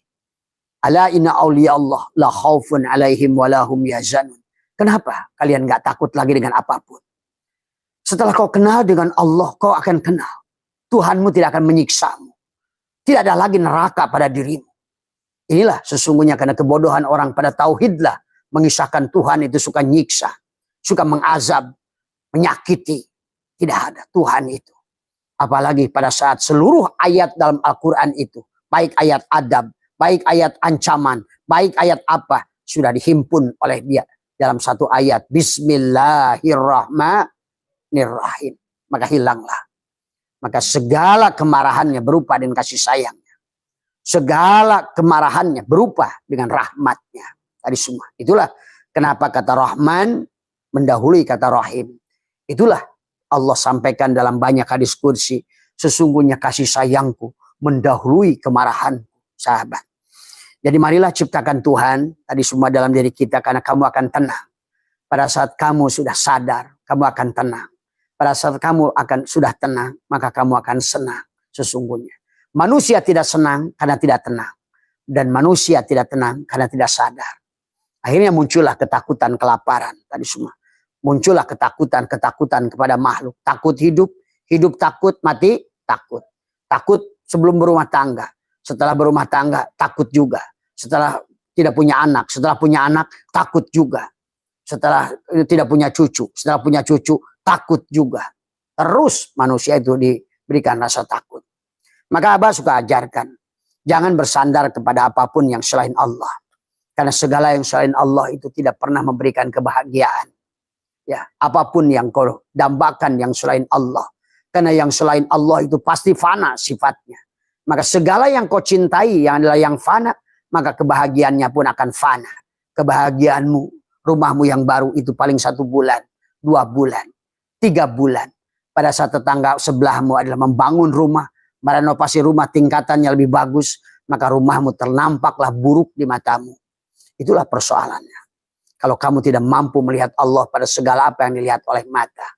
Ala inna awliya Allah la khaufun alaihim walahum yahzanun. Kenapa kalian nggak takut lagi dengan apapun? Setelah kau kenal dengan Allah, kau akan kenal. Tuhanmu tidak akan menyiksamu. Tidak ada lagi neraka pada dirimu. Inilah sesungguhnya karena kebodohan orang pada tauhidlah mengisahkan Tuhan itu suka nyiksa, suka mengazab, menyakiti. Tidak ada Tuhan itu. Apalagi pada saat seluruh ayat dalam Al-Quran itu, baik ayat adab, baik ayat ancaman, baik ayat apa, sudah dihimpun oleh dia dalam satu ayat. Bismillahirrahmanirrahim. Maka hilanglah. Maka segala kemarahannya berupa dengan kasih sayangnya. Segala kemarahannya berupa dengan rahmatnya. Tadi semua. Itulah kenapa kata Rahman mendahului kata Rahim. Itulah Allah sampaikan dalam banyak hadis kursi. Sesungguhnya kasih sayangku mendahului kemarahanku, sahabat. Jadi marilah ciptakan Tuhan tadi semua dalam diri kita, karena kamu akan tenang. Pada saat kamu sudah sadar, kamu akan tenang. Pada saat kamu sudah tenang, maka kamu akan senang sesungguhnya. Manusia tidak senang karena tidak tenang. Dan manusia tidak tenang karena tidak sadar. Akhirnya muncullah ketakutan, kelaparan tadi semua. Muncullah ketakutan kepada makhluk. Takut hidup, hidup takut, mati takut. Takut sebelum berumah tangga. Setelah berumah tangga, takut juga. Setelah tidak punya anak, setelah punya anak, takut juga. Setelah tidak punya cucu, setelah punya cucu, takut juga. Terus manusia itu diberikan rasa takut. Maka Abah suka ajarkan, jangan bersandar kepada apapun yang selain Allah. Karena segala yang selain Allah itu tidak pernah memberikan kebahagiaan. Ya, apapun yang kau dambakan yang selain Allah. Karena yang selain Allah itu pasti fana sifatnya. Maka segala yang kau cintai yang adalah yang fana, maka kebahagiaannya pun akan fana. Kebahagiaanmu, rumahmu yang baru itu paling 1 bulan, 2 bulan, 3 bulan. Pada saat tetangga sebelahmu adalah membangun rumah, merenovasi rumah tingkatannya lebih bagus, maka rumahmu ternampaklah buruk di matamu. Itulah persoalannya. Kalau kamu tidak mampu melihat Allah pada segala apa yang dilihat oleh mata.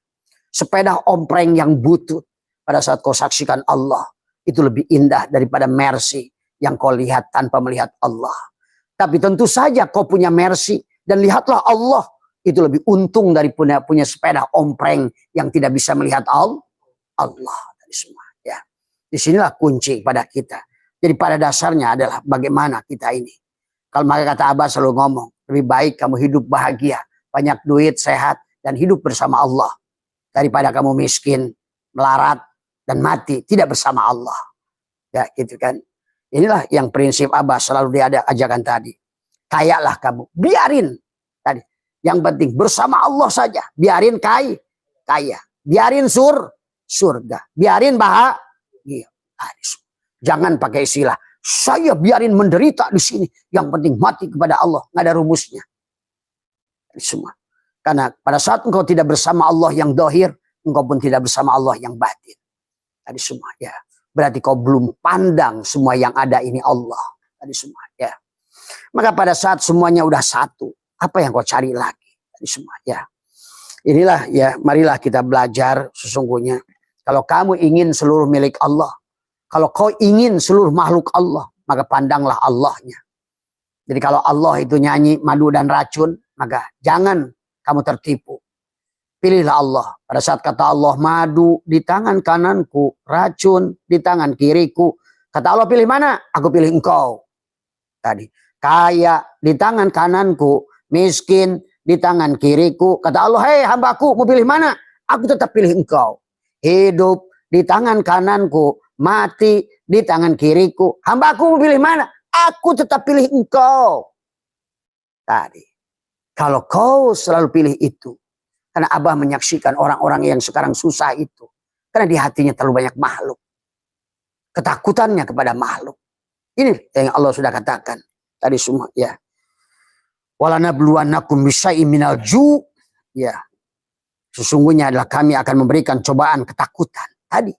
Sepeda ompreng yang butut pada saat kau saksikan Allah, itu lebih indah daripada Mercy yang kau lihat tanpa melihat Allah. Tapi tentu saja kau punya Mercy dan lihatlah Allah, itu lebih untung dari punya sepeda ompreng yang tidak bisa melihat Allah. Dari semua. Ya. Disinilah kunci pada kita. Jadi pada dasarnya adalah bagaimana kita ini. Kalau maka kata Abah selalu ngomong, lebih baik kamu hidup bahagia, banyak duit, sehat, dan hidup bersama Allah. Daripada kamu miskin, melarat, dan mati tidak bersama Allah. Ya gitu kan. Inilah yang prinsip Abah selalu dia ada ajakan tadi. Kayalah kamu, biarin tadi. Yang penting bersama Allah saja. Biarin kaya. Biarin surga. Biarin bahagia. Jangan pakai istilah, saya biarin menderita di sini. Yang penting mati kepada Allah. Nggak ada rumusnya. Semua. Karena pada saat engkau tidak bersama Allah yang dohir, engkau pun tidak bersama Allah yang batin. Tadi semua ya. Berarti kau belum pandang semua yang ada ini Allah. Tadi semua ya. Maka pada saat semuanya udah satu, apa yang kau cari lagi? Tadi semua ya. Inilah ya, marilah kita belajar sesungguhnya. Kalau kamu ingin seluruh milik Allah, kalau kau ingin seluruh makhluk Allah, maka pandanglah Allahnya. Jadi kalau Allah itu nyanyi madu dan racun, maka jangan kamu tertipu. Pilihlah Allah. Pada saat kata Allah, madu di tangan kananku, racun di tangan kiriku. Kata Allah, pilih mana? Aku pilih engkau. Tadi. Kaya di tangan kananku, miskin di tangan kiriku. Kata Allah, hei hambaku, mau pilih mana? Aku tetap pilih engkau. Hidup di tangan kananku, mati di tangan kiriku. Hambaku mau pilih mana? Aku tetap pilih engkau. Tadi. Kalau kau selalu pilih itu. Karena Abah menyaksikan orang-orang yang sekarang susah itu. Karena di hatinya terlalu banyak makhluk. Ketakutannya kepada makhluk. Ini yang Allah sudah katakan. Tadi semua ya. Walanabluwannakum bisyai'in minal ju'. Ya. Sesungguhnya adalah kami akan memberikan cobaan ketakutan. Tadi.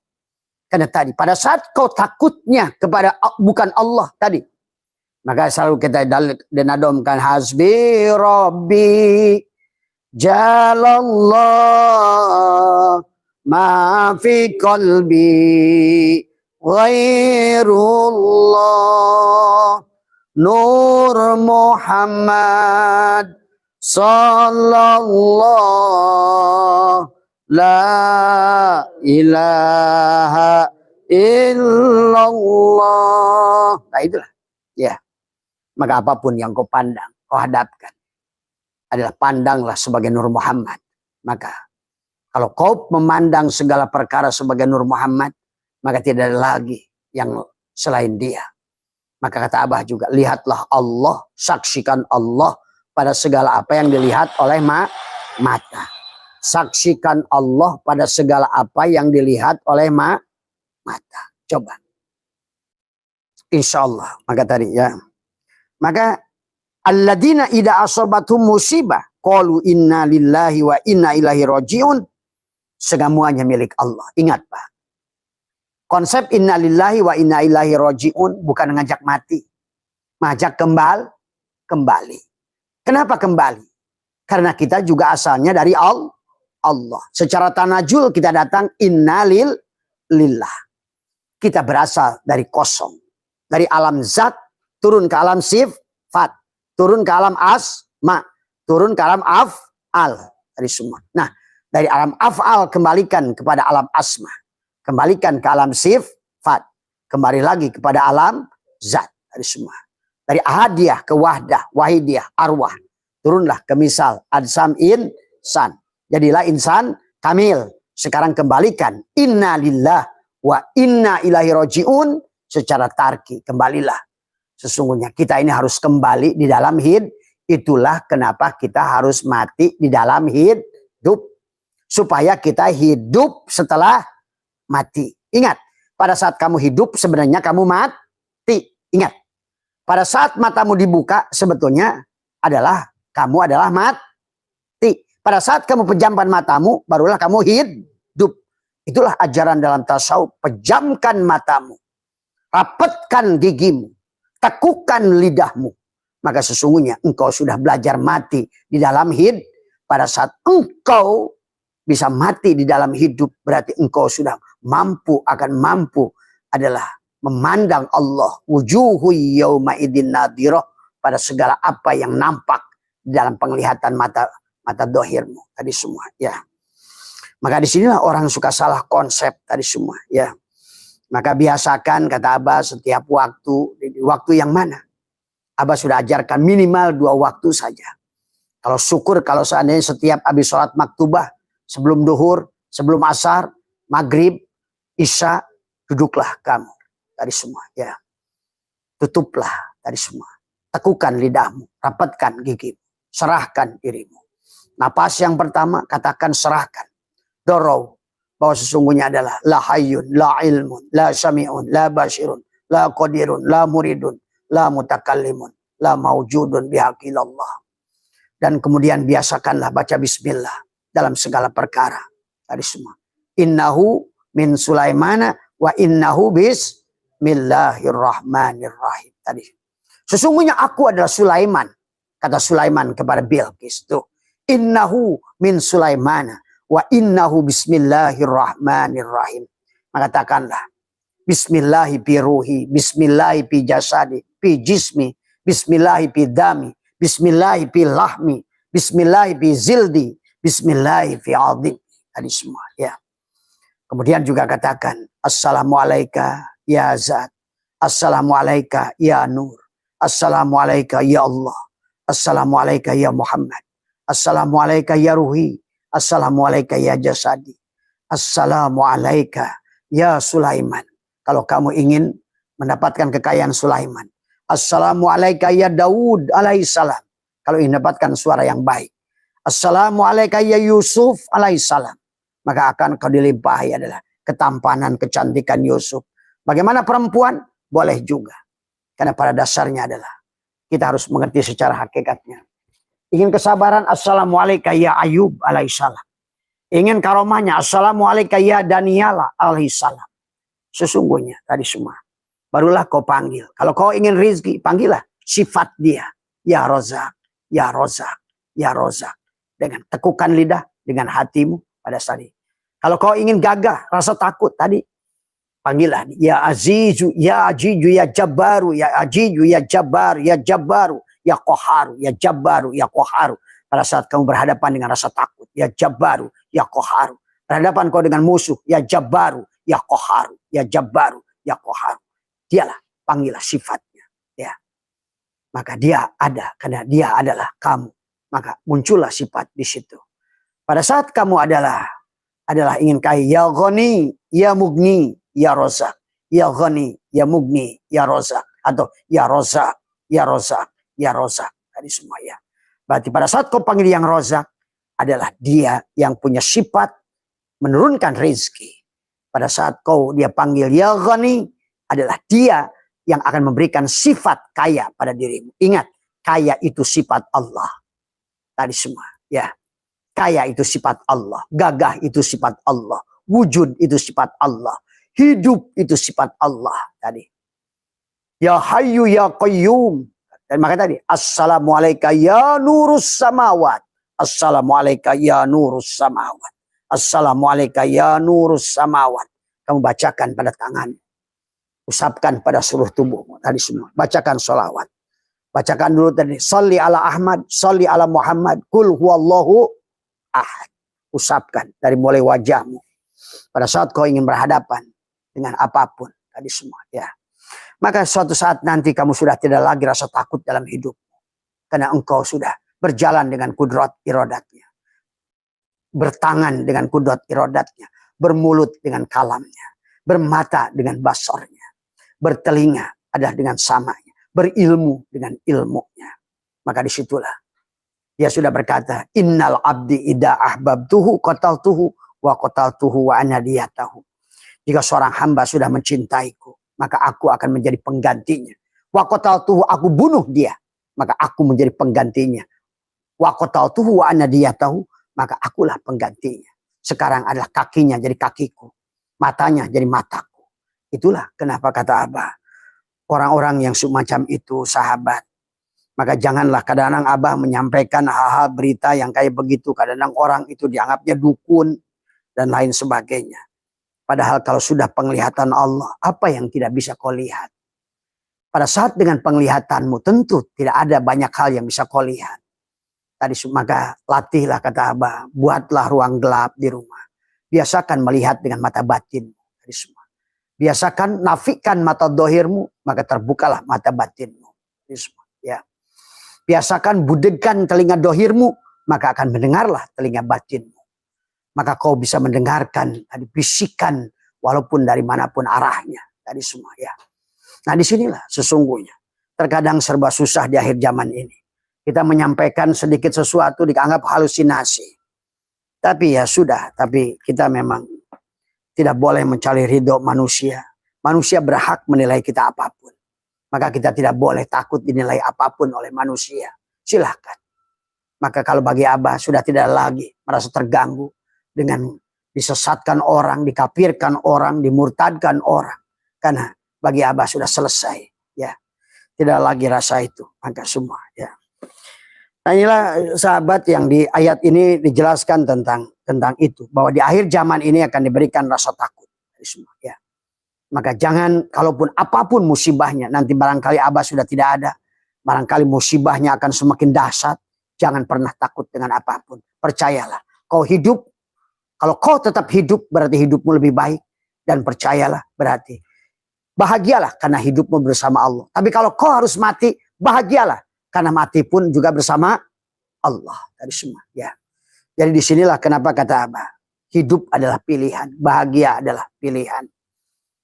Karena tadi pada saat kau takutnya kepada bukan Allah tadi. Maka selalu kita denadomkan hasbi rabbi jalallah ma fi qalbi ghairullah nur Muhammad sallallahu la ilaha illallah. Nah itulah ya. Maka apapun yang kau pandang, kau hadapkan adalah pandanglah sebagai Nur Muhammad. Maka kalau kau memandang segala perkara sebagai Nur Muhammad, maka tidak ada lagi yang selain dia. Maka kata Abah juga, lihatlah Allah, saksikan Allah pada segala apa yang dilihat oleh mata. Saksikan Allah pada segala apa yang dilihat oleh mata. Coba. Insya Allah. Maka tadi ya. Maka alladzina idza asabathum musibah qalu inna lillahi wa inna ilaihi rajiun. Semuanya milik Allah. Ingat Pak. Konsep inna lillahi wa inna ilaihi rajiun bukan ngajak mati. Ngajak kembali. Kenapa kembali? Karena kita juga asalnya dari Allah. Secara tanajul kita datang inna lillah. Kita berasal dari kosong. Dari alam zat. Turun ke alam sifat, turun ke alam asma, turun ke alam af'al. Dari semua. Nah, dari alam af'al kembalikan kepada alam asma. Kembalikan ke alam sifat. Kembali lagi kepada alam zat. Dari semua. Dari ahadiyah ke wahdah, wahidiyah, arwah. Turunlah ke misal, adsam insan. Jadilah insan kamil. Sekarang kembalikan. Inna lillah wa inna ilaihi rajiun. Secara tarki, kembalilah. Sesungguhnya kita ini harus kembali di dalam itulah kenapa kita harus mati di dalam hidup. Supaya kita hidup setelah mati. Ingat, pada saat kamu hidup sebenarnya kamu mati. Ingat, pada saat matamu dibuka sebetulnya kamu adalah mati. Pada saat kamu pejamkan matamu barulah kamu hidup. Itulah ajaran dalam tasawuf. Pejamkan matamu. Rapatkan gigimu. Tekukan lidahmu. Maka sesungguhnya engkau sudah belajar mati di dalam hidup. Pada saat engkau bisa mati di dalam hidup. Berarti engkau sudah akan mampu adalah memandang Allah. Wujuhu yawma idin nadhirah. Pada segala apa yang nampak di dalam penglihatan mata dohirmu. Tadi semua ya. Maka disinilah orang suka salah konsep tadi semua ya. Maka biasakan kata Abah setiap waktu. Waktu yang mana? Abah sudah ajarkan minimal 2 waktu saja. Kalau syukur kalau seandainya setiap habis sholat maktubah. Sebelum duhur, sebelum asar, maghrib, isya. Duduklah kamu. Tadi semua ya. Tutuplah tadi semua. Tekukan lidahmu. Rapatkan gigimu. Serahkan dirimu. Napas yang pertama katakan serahkan. Dorau. Bahwa sesungguhnya adalah la hayyun, la ilmun, la sami'un, la basirun, la qadirun, la muridun, la mutakallimun, la maujudun bihaqillallah. Dan kemudian biasakanlah baca bismillah dalam segala perkara. Tadi semua. Innahu min Sulaimana wa innahu bismillahirrahmanirrahim. Tadi. Sesungguhnya aku adalah Sulaiman. Kata Sulaiman kepada Bilqis. Tuh. Innahu min Sulaimana wa innahu bismillahirrahmanirrahim. Mengatakanlah. Bismillahi pi ruhi. Bismillahi pi jasadi. Pi jismi. Bismillahi pi dami. Bismillahi fi lahmi, bismillahi fi zildi, bismillahi fi azim. Tadi semua ya. Kemudian juga katakan assalamualaikum ya zat, assalamualaikum ya nur, assalamualaikum ya Allah, assalamualaikum ya Muhammad, assalamualaikum ya ruhi, assalamualaikum ya jasadi, assalamualaikum ya Sulaiman. Kalau kamu ingin mendapatkan kekayaan Sulaiman, assalamualaikum ya Daud alaihissalam. Kalau ingin mendapatkan suara yang baik. Assalamualaikum ya Yusuf alaihissalam. Maka akan kau dilimpahi adalah ketampanan, kecantikan Yusuf. Bagaimana perempuan? Boleh juga. Karena pada dasarnya adalah kita harus mengerti secara hakikatnya. Ingin kesabaran? Assalamualaikum ya Ayub alaihissalam. Ingin karomahnya? Assalamualaikum ya Daniela alaihissalam. Sesungguhnya tadi semua. Barulah kau panggil. Kalau kau ingin rizki, panggillah sifat dia. Ya Rozak, ya Rozak, ya Rozak. Dengan tekukan lidah, dengan hatimu pada saat ini. Kalau kau ingin gagah, rasa takut tadi, panggillah ya Azizu, ya Ajizu, ya Jabbaru, ya Ajizu, ya Jabbar, ya Jabbaru, ya Qoharu, ya Jabbaru, ya Qoharu. Pada saat kamu berhadapan dengan rasa takut, ya Jabbaru, ya Qoharu. Berhadapan kau dengan musuh, ya Jabbaru, ya Qoharu, ya Jabbaru, ya Qoharu. Dialah, panggillah sifatnya. Ya. Maka dia ada, karena dia adalah kamu. Maka muncullah sifat di situ. Pada saat kamu adalah ingin kaya, ya Ghani, ya Mugni, ya Rozak. Ya Ghani, ya Mugni, ya Rozak. Atau ya Rozak, ya Rozak, ya Rozak. Tadi semua ya. Berarti pada saat kau panggil yang Rozak, adalah dia yang punya sifat menurunkan rezeki. Pada saat dia panggil ya Ghani, adalah dia yang akan memberikan sifat kaya pada dirimu. Ingat, kaya itu sifat Allah. Tadi semua. Ya. Kaya itu sifat Allah. Gagah itu sifat Allah. Wujud itu sifat Allah. Hidup itu sifat Allah. Tadi. Ya Hayyu ya Qayyum. Dan maka tadi. Assalamualaikum ya nurus samawat. Assalamualaikum ya nurus samawat. Assalamualaikum ya nurus samawat. Kamu bacakan pada tangan. Usapkan pada seluruh tubuhmu. Tadi semua. Bacakan sholawat. Bacakan dulu tadi. Salli ala Ahmad. Salli ala Muhammad. Kul huwallahu ahad. Usapkan dari mulai wajahmu. Pada saat kau ingin berhadapan dengan apapun. Tadi semua. Ya. Maka suatu saat nanti kamu sudah tidak lagi rasa takut dalam hidupmu. Karena engkau sudah berjalan dengan kudrat irodatnya. Bertangan dengan kudrat irodatnya. Bermulut dengan kalamnya. Bermata dengan basornya. Bertelinga adalah dengan samanya. Berilmu dengan ilmunya. Maka disitulah dia sudah berkata, innal abdi ida ahbabtuhu qataltuhu wa qataltuhu wa anadiyatahu. Jika seorang hamba sudah mencintaiku, maka aku akan menjadi penggantinya. Wa qataltuhu, aku bunuh dia, maka aku menjadi penggantinya. Wa qataltuhu wa anadiyatahu, maka akulah penggantinya. Sekarang adalah kakinya jadi kakiku, matanya jadi mataku. Itulah kenapa kata Abah, orang-orang yang semacam itu sahabat. Maka janganlah kadang-kadang Abah menyampaikan hal-hal berita yang kayak begitu. Kadang-kadang orang itu dianggapnya dukun dan lain sebagainya. Padahal kalau sudah penglihatan Allah, apa yang tidak bisa kau lihat? Pada saat dengan penglihatanmu tentu tidak ada banyak hal yang bisa kau lihat. Tadi maka latihlah kata Abah, buatlah ruang gelap di rumah. Biasakan melihat dengan mata batin. Tadi semua. Biasakan nafikan mata dohirmu, maka terbukalah mata batinmu. Tadi semua. Ya. Biasakan budegkan telinga dohirmu, maka akan mendengarlah telinga batinmu. Maka kau bisa mendengarkan tadi bisikan walaupun dari manapun arahnya. Tadi semua ya. Nah disinilah sesungguhnya. Terkadang serba susah di akhir zaman ini. Kita menyampaikan sedikit sesuatu dianggap halusinasi. Tapi ya sudah, tapi kita memang tidak boleh mencari ridho manusia. Manusia berhak menilai kita apapun. Maka kita tidak boleh takut dinilai apapun oleh manusia. Silahkan. Maka kalau bagi Abah sudah tidak lagi merasa terganggu dengan disesatkan orang, dikafirkan orang, dimurtadkan orang. Karena bagi Abah sudah selesai. Ya, tidak lagi rasa itu. Maka semua ya. Nah inilah sahabat yang di ayat ini dijelaskan tentang itu. Bahwa di akhir zaman ini akan diberikan rasa takut. Semua, ya. Maka jangan, kalaupun apapun musibahnya, nanti barangkali Abah sudah tidak ada. Barangkali musibahnya akan semakin dahsyat. Jangan pernah takut dengan apapun. Percayalah, kau hidup. Kalau kau tetap hidup, berarti hidupmu lebih baik. Dan percayalah, berarti bahagialah karena hidupmu bersama Allah. Tapi kalau kau harus mati, bahagialah. Karena mati pun juga bersama Allah. Dari semua. Ya. Jadi disinilah kenapa kata Abah. Hidup adalah pilihan. Bahagia adalah pilihan.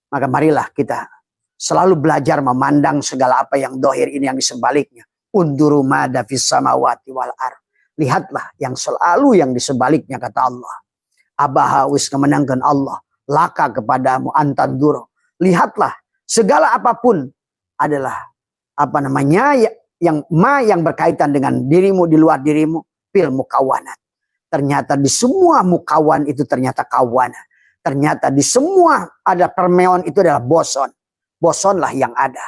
Maka marilah kita selalu belajar memandang segala apa yang dohir ini yang di sebaliknya. Unduru mada fis samawati wal ar. Lihatlah yang selalu yang di sebaliknya kata Allah. Abah wis kemenangkan Allah. Laka kepadamu antanduro. Lihatlah segala apapun adalah apa namanya yang berkaitan dengan dirimu di luar dirimu. Fil mukawanat. Ternyata di semua mukawan itu ternyata kawana. Ternyata di semua ada permeon itu adalah boson. Bosonlah yang ada.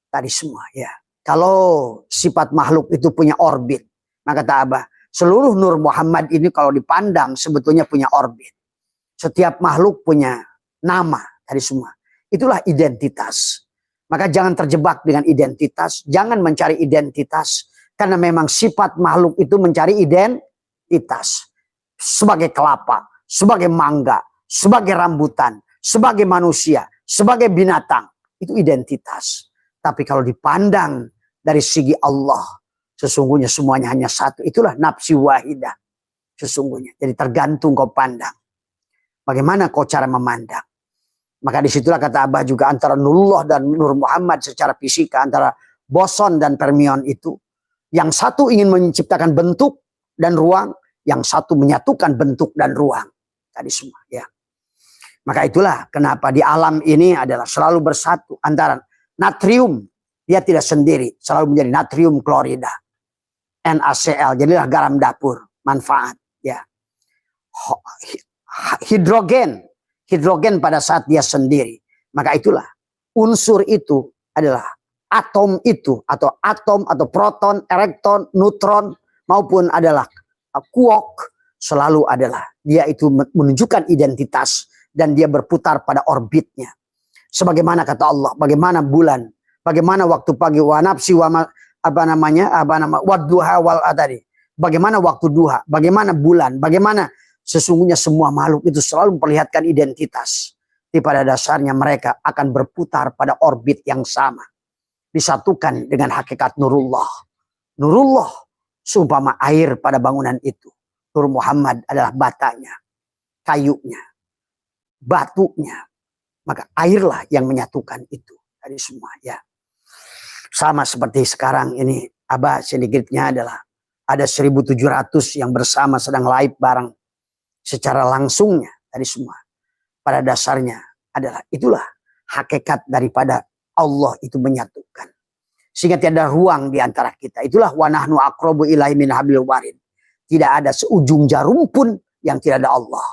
Tadi semua ya. Kalau sifat makhluk itu punya orbit. Maka kata Abah. Seluruh Nur Muhammad ini kalau dipandang sebetulnya punya orbit. Setiap makhluk punya nama. Tadi semua. Itulah identitas. Maka jangan terjebak dengan identitas. Jangan mencari identitas. Karena memang sifat makhluk itu mencari identitas. Sebagai kelapa. Sebagai mangga. Sebagai rambutan, sebagai manusia, sebagai binatang. Itu identitas. Tapi kalau dipandang dari segi Allah, sesungguhnya semuanya hanya satu. Itulah nafsi wahidah. Sesungguhnya. Jadi tergantung kau pandang. Bagaimana kau cara memandang. Maka disitulah kata Abah juga antara Nurullah dan Nur Muhammad secara fisika. Antara boson dan fermion itu. Yang satu ingin menciptakan bentuk dan ruang. Yang satu menyatukan bentuk dan ruang. Tadi semua ya. Maka itulah kenapa di alam ini adalah selalu bersatu antara natrium. Dia tidak sendiri. Selalu menjadi natrium klorida. NaCl. Jadilah garam dapur. Manfaat. Ya. Hidrogen. Hidrogen pada saat dia sendiri. Maka itulah. Unsur itu adalah atom itu. Atau atom atau proton, elektron, neutron. Maupun adalah quark. Selalu adalah. Dia itu menunjukkan identitas. Dan dia berputar pada orbitnya. Sebagaimana kata Allah, bagaimana bulan, bagaimana waktu pagi wa nafsi wa wadduha wal adari. Bagaimana waktu duha, bagaimana bulan, bagaimana sesungguhnya semua makhluk itu selalu memperlihatkan identitas. Di pada dasarnya mereka akan berputar pada orbit yang sama. Disatukan dengan hakikat Nurullah. Nurullah seumpama air pada bangunan itu. Nur Muhammad adalah batanya, kayunya, batunya. Maka airlah yang menyatukan itu. Tadi semua ya. Sama seperti sekarang ini. Abah sedikitnya adalah. Ada 1.700 yang bersama sedang live bareng. Secara langsungnya. Tadi semua. Pada dasarnya adalah. Itulah hakikat daripada Allah itu menyatukan. Sehingga tiada ruang di antara kita. Itulah wa nahnu aqrabu ilaihi min hablil warid. Tidak ada seujung jarum pun yang tidak ada Allah.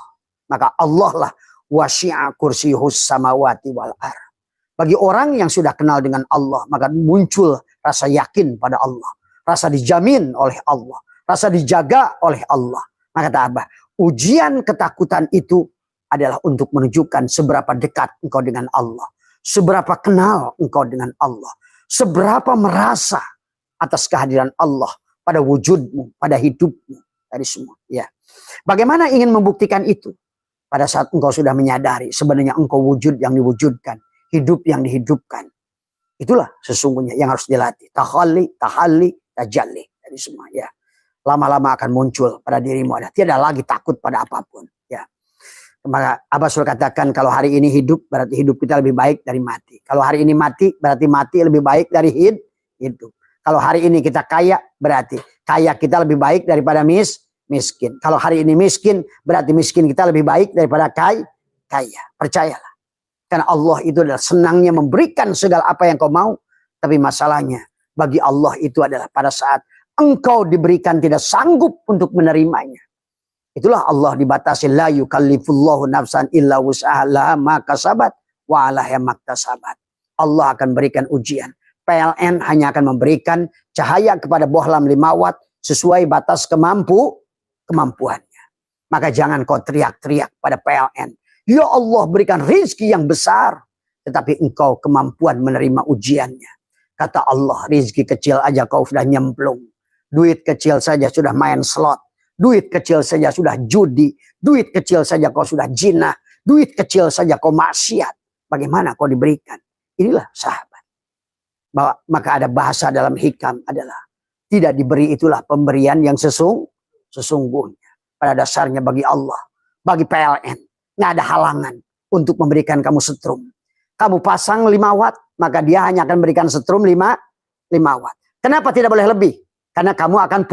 Maka Allah lah wasi'a kursiyuhus samawati wal ar. Bagi orang yang sudah kenal dengan Allah, maka muncul rasa yakin pada Allah, rasa dijamin oleh Allah, rasa dijaga oleh Allah. Maka kata Abah, ujian ketakutan itu adalah untuk menunjukkan seberapa dekat engkau dengan Allah, seberapa kenal engkau dengan Allah, seberapa merasa atas kehadiran Allah pada wujudmu, pada hidupmu, dari semua. Ya, bagaimana ingin membuktikan itu? Pada saat engkau sudah menyadari sebenarnya engkau wujud yang diwujudkan. Hidup yang dihidupkan. Itulah sesungguhnya yang harus dilatih. Tahalli, tajalli. Dari semua ya. Lama-lama akan muncul pada dirimu. Tidak lagi takut pada apapun. Ya. Maka Abah sudah katakan kalau hari ini hidup berarti hidup kita lebih baik dari mati. Kalau hari ini mati berarti mati lebih baik dari hidup. Kalau hari ini kita kaya berarti kaya kita lebih baik daripada miskin. Kalau hari ini miskin, berarti miskin kita lebih baik daripada kaya. Percayalah. Karena Allah itu adalah senangnya memberikan segala apa yang kau mau. Tapi masalahnya, bagi Allah itu adalah pada saat engkau diberikan tidak sanggup untuk menerimanya. Itulah Allah dibatasi. La yukallifullahu nafsan illa wus'aha ma kasabat wa 'alaiha maktasabat. Allah akan berikan ujian. PLN hanya akan memberikan cahaya kepada bohlam 5 watt sesuai batas kemampuannya. Maka jangan kau teriak-teriak pada PLN. Ya Allah berikan rizki yang besar. Tetapi engkau kemampuan menerima ujiannya. Kata Allah, rizki kecil aja kau sudah nyemplung. Duit kecil saja sudah main slot. Duit kecil saja sudah judi. Duit kecil saja kau sudah jinah. Duit kecil saja kau maksiat. Bagaimana kau diberikan? Inilah sahabat. Bahwa, maka ada bahasa dalam hikam adalah tidak diberi itulah pemberian yang sesungguhnya. Pada dasarnya bagi Allah, bagi PLN, nggak ada halangan untuk memberikan kamu setrum. Kamu pasang 5 watt, maka dia hanya akan memberikan setrum 5 watt. Kenapa tidak boleh lebih? Karena kamu akan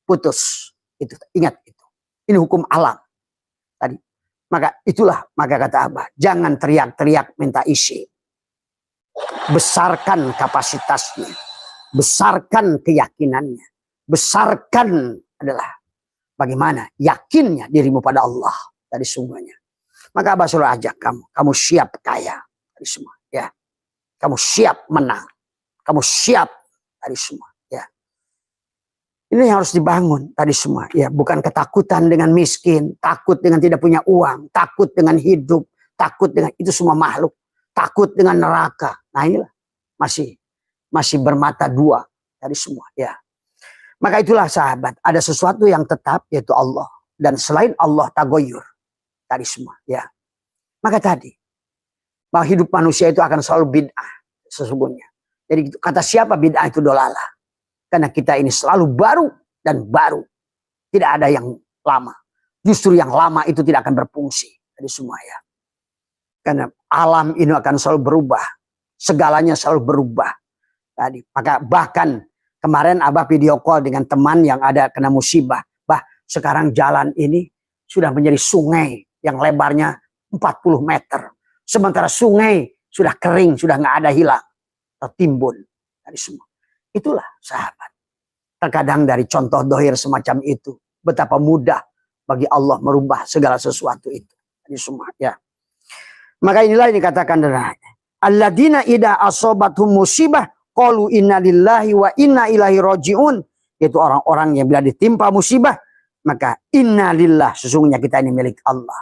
putus. Itu, ingat itu. Ini hukum alam. Tadi. Maka itulah, maka kata Abah, jangan teriak-teriak minta isi. Besarkan kapasitasnya, besarkan keyakinannya, besarkan adalah bagaimana yakinnya dirimu pada Allah dari semuanya. Maka Abah selalu ajak kamu siap kaya dari semua, ya. Kamu siap menang, kamu siap dari semua, ya. Ini yang harus dibangun tadi semua, ya. Bukan ketakutan dengan miskin, takut dengan tidak punya uang, takut dengan hidup, takut dengan itu semua makhluk. Takut dengan neraka. Nah inilah masih bermata dua dari semua, ya. Maka itulah sahabat, ada sesuatu yang tetap yaitu Allah, dan selain Allah tagoyur tadi semua, ya. Maka tadi bahwa hidup manusia itu akan selalu bid'ah sesungguhnya. Jadi kata siapa bid'ah itu dolalah. Karena kita ini selalu baru dan baru. Tidak ada yang lama. Justru yang lama itu tidak akan berfungsi tadi semua, ya. Karena alam ini akan selalu berubah. Segalanya selalu berubah. Tadi. Maka bahkan kemarin Abah video call dengan teman yang ada kena musibah. Sekarang jalan ini sudah menjadi sungai yang lebarnya 40 meter. Sementara sungai sudah kering, sudah nggak ada hilang. Tertimbun dari semua. Itulah sahabat. Terkadang dari contoh dohir semacam itu. Betapa mudah bagi Allah merubah segala sesuatu itu. Dari semua, ya. Maka inilah yang dikatakan adalah alladzina idza asobathum musibah qalu inna lillahi wa inna ilaihi rajiun. Yaitu orang-orang yang bila ditimpa musibah maka inna lillah, sesungguhnya kita ini milik Allah.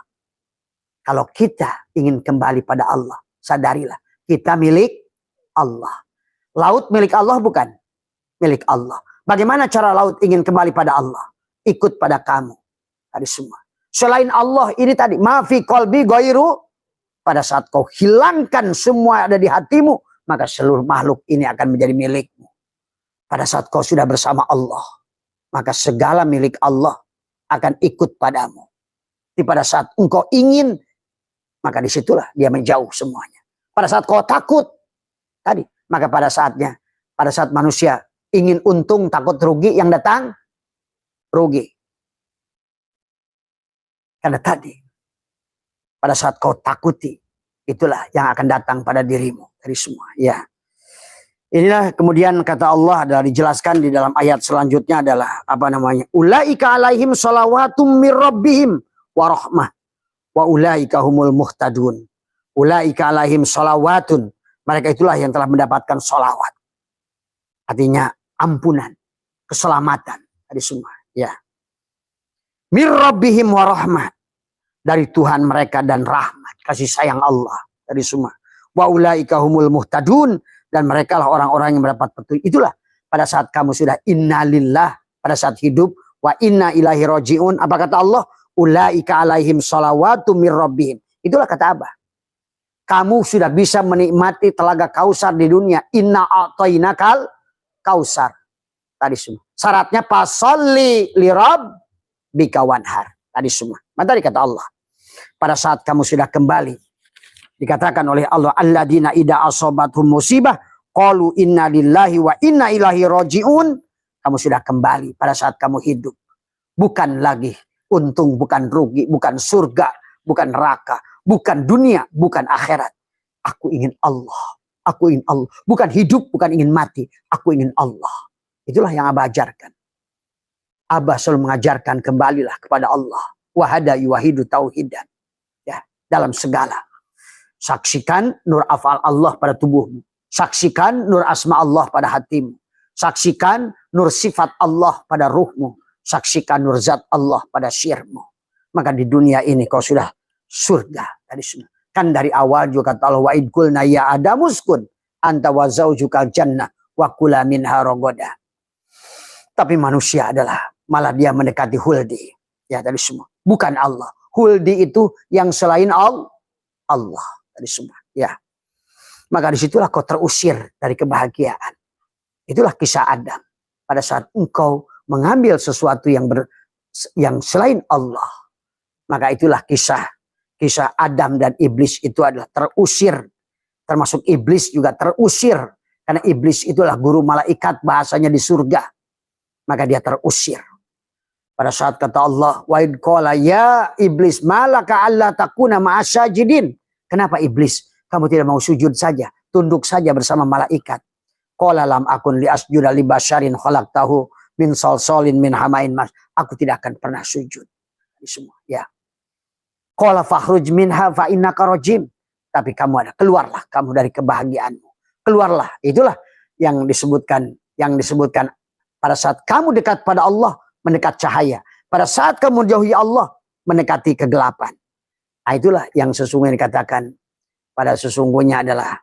Kalau kita ingin kembali pada Allah, sadarilah kita milik Allah. Laut milik Allah bukan? Milik Allah. Bagaimana cara laut ingin kembali pada Allah? Ikut pada kamu. Tadi semua. Selain Allah ini tadi ma fi qalbi ghairu. Pada saat kau hilangkan semua ada di hatimu, maka seluruh makhluk ini akan menjadi milikmu. Pada saat kau sudah bersama Allah, maka segala milik Allah akan ikut padamu. Tapi pada saat engkau ingin, maka disitulah dia menjauh semuanya. Pada saat kau takut, tadi, maka pada saat manusia ingin untung, takut rugi, yang datang rugi. Karena tadi, pada saat kau takuti, itulah yang akan datang pada dirimu dari semua, ya. Inilah kemudian kata Allah adalah dijelaskan di dalam ayat selanjutnya adalah apa namanya? Ulaika alaihim shalawatum mir rabbihim wa rahmah wa ulaika humul muhtadun. Ulaika alaihim shalawatun. Mereka itulah yang telah mendapatkan sholawat. Artinya ampunan, keselamatan dari semua, ya. Mir rabbihim wa rahmah. Dari Tuhan mereka dan rahmat, kasih sayang Allah dari semua. Wa ulaika humul muhtadun, dan mereka lah orang-orang yang mendapat petunjuk. Itulah pada saat kamu sudah innalillah, pada saat hidup, wa inna ilaihi rajiun. Apa kata Allah? Ulaika alaihim shalawatu mir rabbihim. Itulah kata Abah. Kamu sudah bisa menikmati telaga Kausar di dunia. Inna a'tainakal Kausar. Tadi semua. Syaratnya fasolli li rabbika wanhar. Tadi semua. Tadi kata Allah. Pada saat kamu sudah kembali, dikatakan oleh Allah, alladzina idza asobathum musibah qalu inna lillahi wa inna ilaihi rajiun. kamu sudah kembali pada saat kamu hidup. Bukan lagi untung, bukan rugi, bukan surga, bukan neraka, bukan dunia, bukan akhirat. Aku ingin Allah. Aku ingin Allah. Bukan hidup, bukan ingin mati. Aku ingin Allah. Itulah yang Abah ajarkan. Abah selalu mengajarkan kembalilah kepada Allah. Wahada yuwahidu tauhidan. Ya, dalam segala. Saksikan nur afal Allah pada tubuhmu. Saksikan nur asma Allah pada hatimu. Saksikan nur sifat Allah pada ruhmu. Saksikan nur zat Allah pada syirmu. Maka di dunia ini kau sudah surga. Kan dari awal juga kata Allah, wa id qulna ya adamuskun anta wa zaujukal jannah wa kula minha ragadan. Tapi manusia adalah malah dia mendekati huldi. Ya tadi semua. Bukan Allah. Huldi itu yang selain Allah. Tadi semua. Ya. Maka disitulah kau terusir dari kebahagiaan. Itulah kisah Adam. Pada saat engkau mengambil sesuatu yang selain Allah. Maka itulah kisah Adam dan iblis itu adalah terusir. Termasuk iblis juga terusir. Karena iblis itulah guru malaikat, bahasanya di surga. Maka dia terusir. Pada saat kata Allah, wa id qala ya iblis malaka alla takuna ma'asyajidin. Kenapa iblis? Kamu tidak mau sujud saja, tunduk saja bersama malaikat. Qala lam akun li asjuda li basyarin khalaqtahu min salsalin min hamain mas. Aku tidak akan pernah sujud. Ini semua, ya. Qala fakhruj minha fa innaka rajim. Tapi keluarlah kamu dari kebahagiaanmu. Keluarlah. Itulah yang disebutkan pada saat kamu dekat pada Allah, mendekat cahaya. Pada saat kamu menjauhi Allah, mendekati kegelapan. Nah, itulah yang sesungguhnya dikatakan pada sesungguhnya adalah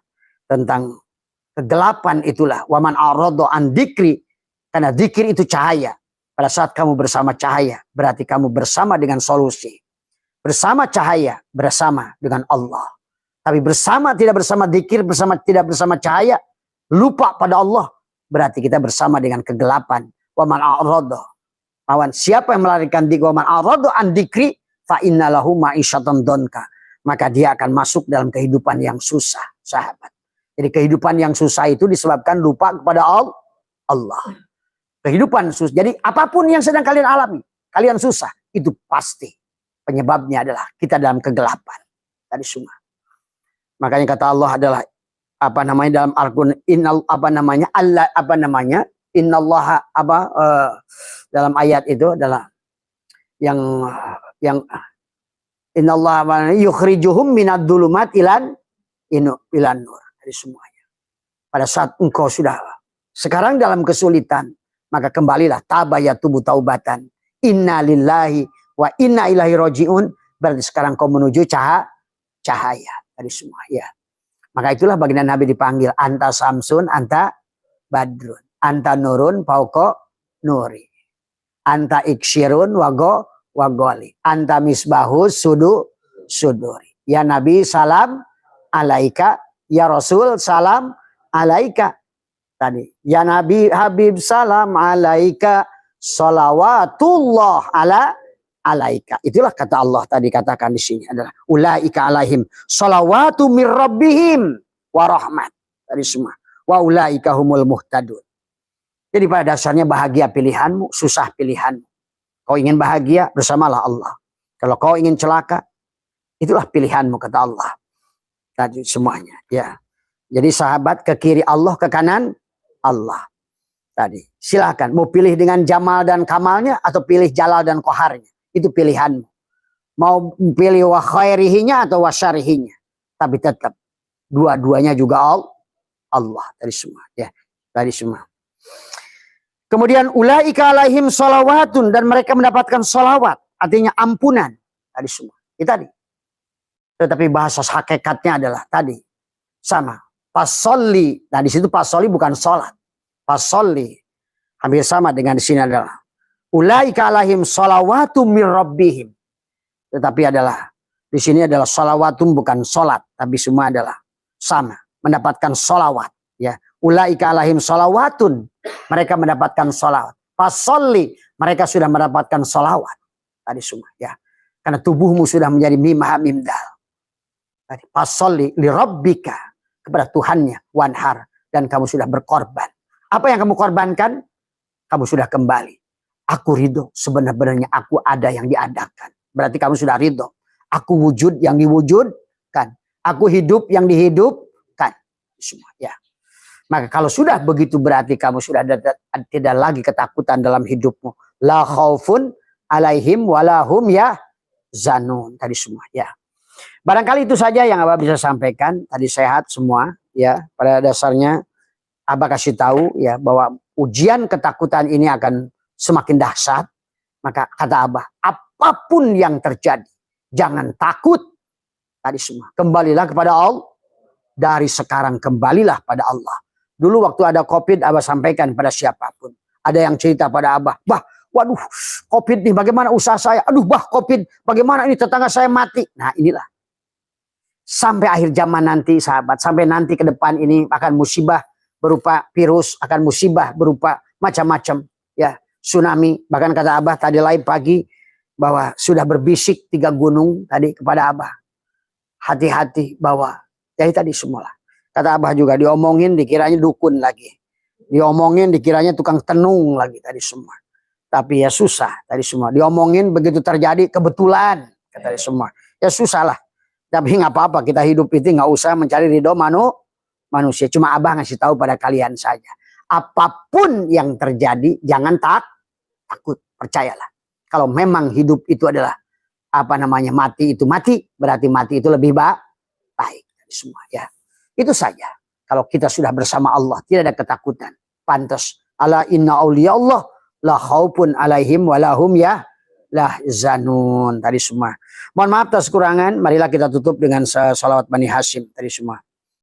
tentang kegelapan itulah. Waman a'rada an dzikri, karena dzikir itu cahaya. Pada saat kamu bersama cahaya, berarti kamu bersama dengan solusi. Bersama cahaya, bersama dengan Allah. Tapi tidak bersama dzikir, tidak bersama cahaya, lupa pada Allah, berarti kita bersama dengan kegelapan. Waman a'rada, siapa yang melarikan dzikir, waman a'rada an dzikri fa innalahu ma'isyatan donka, maka dia akan masuk dalam kehidupan yang susah, sahabat. Jadi kehidupan yang susah itu disebabkan lupa kepada Allah. Kehidupan susah. Jadi apapun yang sedang kalian alami, kalian susah, itu pasti penyebabnya adalah kita dalam kegelapan. Tadi semua. Makanya kata Allah adalah dalam Al-Qur'an innallaha dalam ayat itu adalah yang innallaha yukhrijuhum minad dhulumat ilan nur. Dari semuanya. Pada saat engkau sudah sekarang dalam kesulitan, maka kembalilah tabayatubu taubatan. Inna lillahi wa inna ilaihi rajiun. Berarti sekarang kau menuju cahaya dari semua, ya. Maka itulah baginda Nabi dipanggil anta samsun, anta badrun, anta nurun fauqa nuri, anta iksyirun wagoli, anta misbahus suduri. Ya Nabi salam alaika, ya Rasul salam alaika. Tadi ya Nabi Habib salam alaika, salawatullah alaika. Itulah kata Allah tadi katakan di sini adalah ulaika alaihim salawatu mir rabbihim wa rahmat. Tadi semua. Wa ulaika humul muhtadun. Jadi pada dasarnya bahagia pilihanmu, susah pilihanmu. Kau ingin bahagia, bersamalah Allah. Kalau kau ingin celaka, itulah pilihanmu kata Allah. Tadi semuanya, ya. Jadi sahabat ke kiri Allah, ke kanan Allah. Tadi silakan mau pilih dengan jamal dan kamalnya atau pilih jalal dan koharnya. Itu pilihanmu. Mau pilih wa khairihinya atau wa syarihinya. Tapi tetap dua-duanya juga Allah dari semua, ya. Dari semua. Kemudian ulaika alaihim sholawatun, dan mereka mendapatkan sholawat, artinya ampunan dari semua. Itu tadi. Tetapi bahasa hakikatnya adalah tadi sama. Pasolli. Nah di situ pasolli bukan sholat. Pasolli hampir sama dengan di sini adalah ulaika alaihim sholawatu mir rabbihim. Tetapi adalah di sini adalah sholawatum bukan sholat, tapi semua adalah sama, mendapatkan sholawat. Ya, ulaika alaihim sholawatun, mereka mendapatkan sholawat. Pasolli, mereka sudah mendapatkan sholawat. Tadi semua, ya, karena tubuhmu sudah menjadi mimha mimdal. Tadi pasolli li rabbika, kepada Tuhannya wanhar, dan kamu sudah berkorban. Apa yang kamu korbankan? kamu sudah kembali. Aku ridho, sebenarnya aku ada yang diadakan. Berarti kamu sudah ridho. Aku wujud yang diwujudkan. Aku hidup yang dihidupkan. Semua ya. Maka kalau sudah begitu berarti kamu sudah tidak lagi ketakutan dalam hidupmu. La khaufun alaihim walahum ya zanun. Tadi semua ya. Barangkali itu saja yang Abah bisa sampaikan. Tadi sehat semua ya. Pada dasarnya Abah kasih tahu ya bahwa ujian ketakutan ini akan semakin dahsyat. Maka kata Abah, apapun yang terjadi, jangan takut. Tadi semua. Kembalilah kepada Allah. Dari sekarang kembalilah pada Allah. Dulu waktu ada COVID, Abah sampaikan pada siapapun. Ada yang cerita pada Abah, bah, waduh, COVID nih, bagaimana usaha saya? Aduh, bah, COVID, bagaimana ini tetangga saya mati? Nah, inilah. Sampai akhir zaman nanti, sahabat, sampai nanti ke depan ini akan musibah berupa virus, akan musibah berupa macam-macam, ya, tsunami. Bahkan kata Abah tadi live pagi bahwa sudah berbisik 3 gunung tadi kepada Abah. Hati-hati bahwa jadi tadi semula. Kata Abah juga diomongin dikiranya dukun lagi. Diomongin dikiranya tukang tenung lagi tadi semua. Tapi ya susah tadi semua. Diomongin begitu terjadi kebetulan kata tadi semua. Ya susah lah. Tapi nggak apa-apa kita hidup itu nggak usah mencari ridho manusia. Cuma Abah ngasih tahu pada kalian saja. Apapun yang terjadi jangan takut. Percayalah. Kalau memang hidup itu adalah mati itu mati. Berarti mati itu lebih baik. Tadi semua ya. Itu saja. Kalau kita sudah bersama Allah, tidak ada ketakutan. Pantas. Ala inna awliya Allah la khaufun alaihim walahum ya lah zanun. Tadi semua. Mohon maaf atas kekurangan. Marilah kita tutup dengan salawat Bani Hashim. Tadi semua.